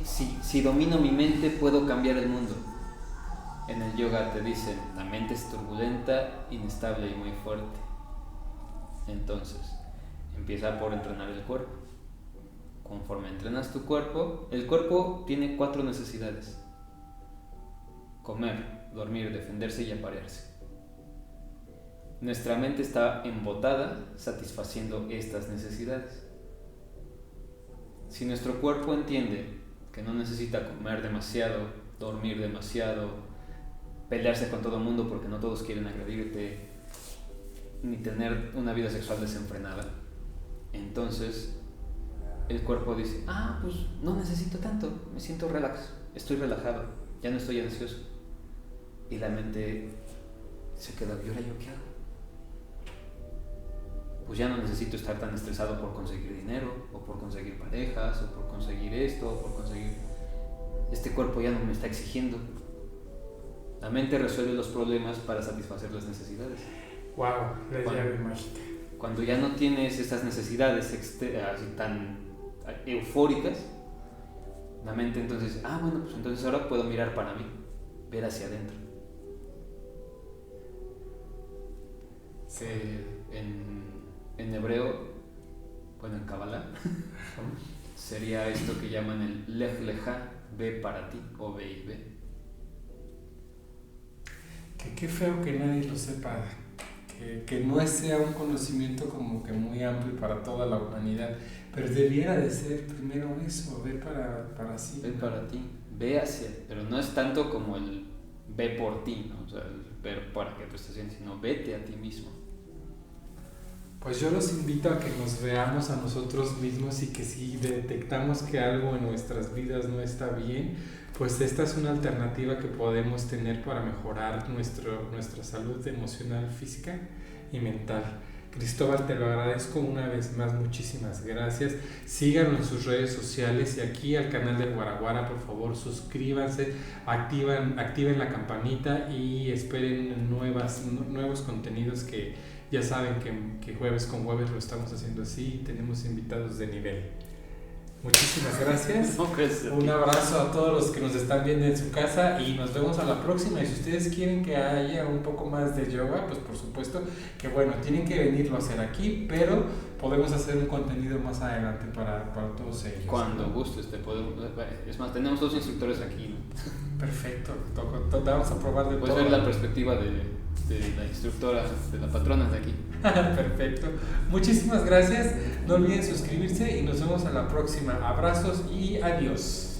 si domino mi mente puedo cambiar el mundo. En el yoga te dicen la mente es turbulenta, inestable y muy fuerte. Entonces empieza por entrenar el cuerpo. Conforme entrenas tu cuerpo, el cuerpo tiene 4 necesidades: comer, dormir, defenderse y aparearse. Nuestra mente está embotada satisfaciendo estas necesidades. Si nuestro cuerpo entiende que no necesita comer demasiado, dormir demasiado, pelearse con todo el mundo porque no todos quieren agredirte, ni tener una vida sexual desenfrenada, entonces el cuerpo dice, pues no necesito tanto, me siento relax, estoy relajado, ya no estoy ansioso. Y la mente se queda, ¿y ahora yo qué hago? Pues ya no necesito estar tan estresado por conseguir dinero, o por conseguir parejas, o por conseguir esto, o por conseguir... Este cuerpo ya no me está exigiendo. La mente resuelve los problemas para satisfacer las necesidades. Wow, la llave mágica. Cuando ya no tienes estas necesidades así tan eufóricas, la mente entonces, bueno, pues entonces ahora puedo mirar para mí, ver hacia adentro. Sí. En hebreo, bueno, en Kabbalah, sería esto que llaman el Lech Lecha, ve para ti, o ve y ve. Qué feo que nadie lo sepa, que no sea un conocimiento como que muy amplio para toda la humanidad, pero debiera de ser primero eso, ve para sí. Ve para ti, ve hacia, pero no es tanto como el ve por ti, ¿no? O sea, el ver para que tú estés bien, sino vete a ti mismo. Pues yo los invito a que nos veamos a nosotros mismos y que si detectamos que algo en nuestras vidas no está bien, pues esta es una alternativa que podemos tener para mejorar nuestra salud emocional, física y mental. Cristóbal, te lo agradezco una vez más, muchísimas gracias. Síganos en sus redes sociales y aquí al canal de Guaraguara, por favor, suscríbanse, activen la campanita y esperen nuevos contenidos que ya saben que jueves con jueves lo estamos haciendo así y tenemos invitados de nivel. Muchísimas gracias. Un abrazo a todos los que nos están viendo en su casa y nos vemos a la próxima. Y si ustedes quieren que haya un poco más de yoga, pues por supuesto que bueno, tienen que venirlo a hacer aquí, pero podemos hacer un contenido más adelante para todos ellos. Cuando gustes, es más, tenemos 2 instructores aquí, ¿no? Perfecto, vamos a probar de todo. Puedes ver la perspectiva de la instructora, de la patrona de aquí. Perfecto. Muchísimas gracias. No olviden suscribirse y nos vemos a la próxima. Abrazos y adiós.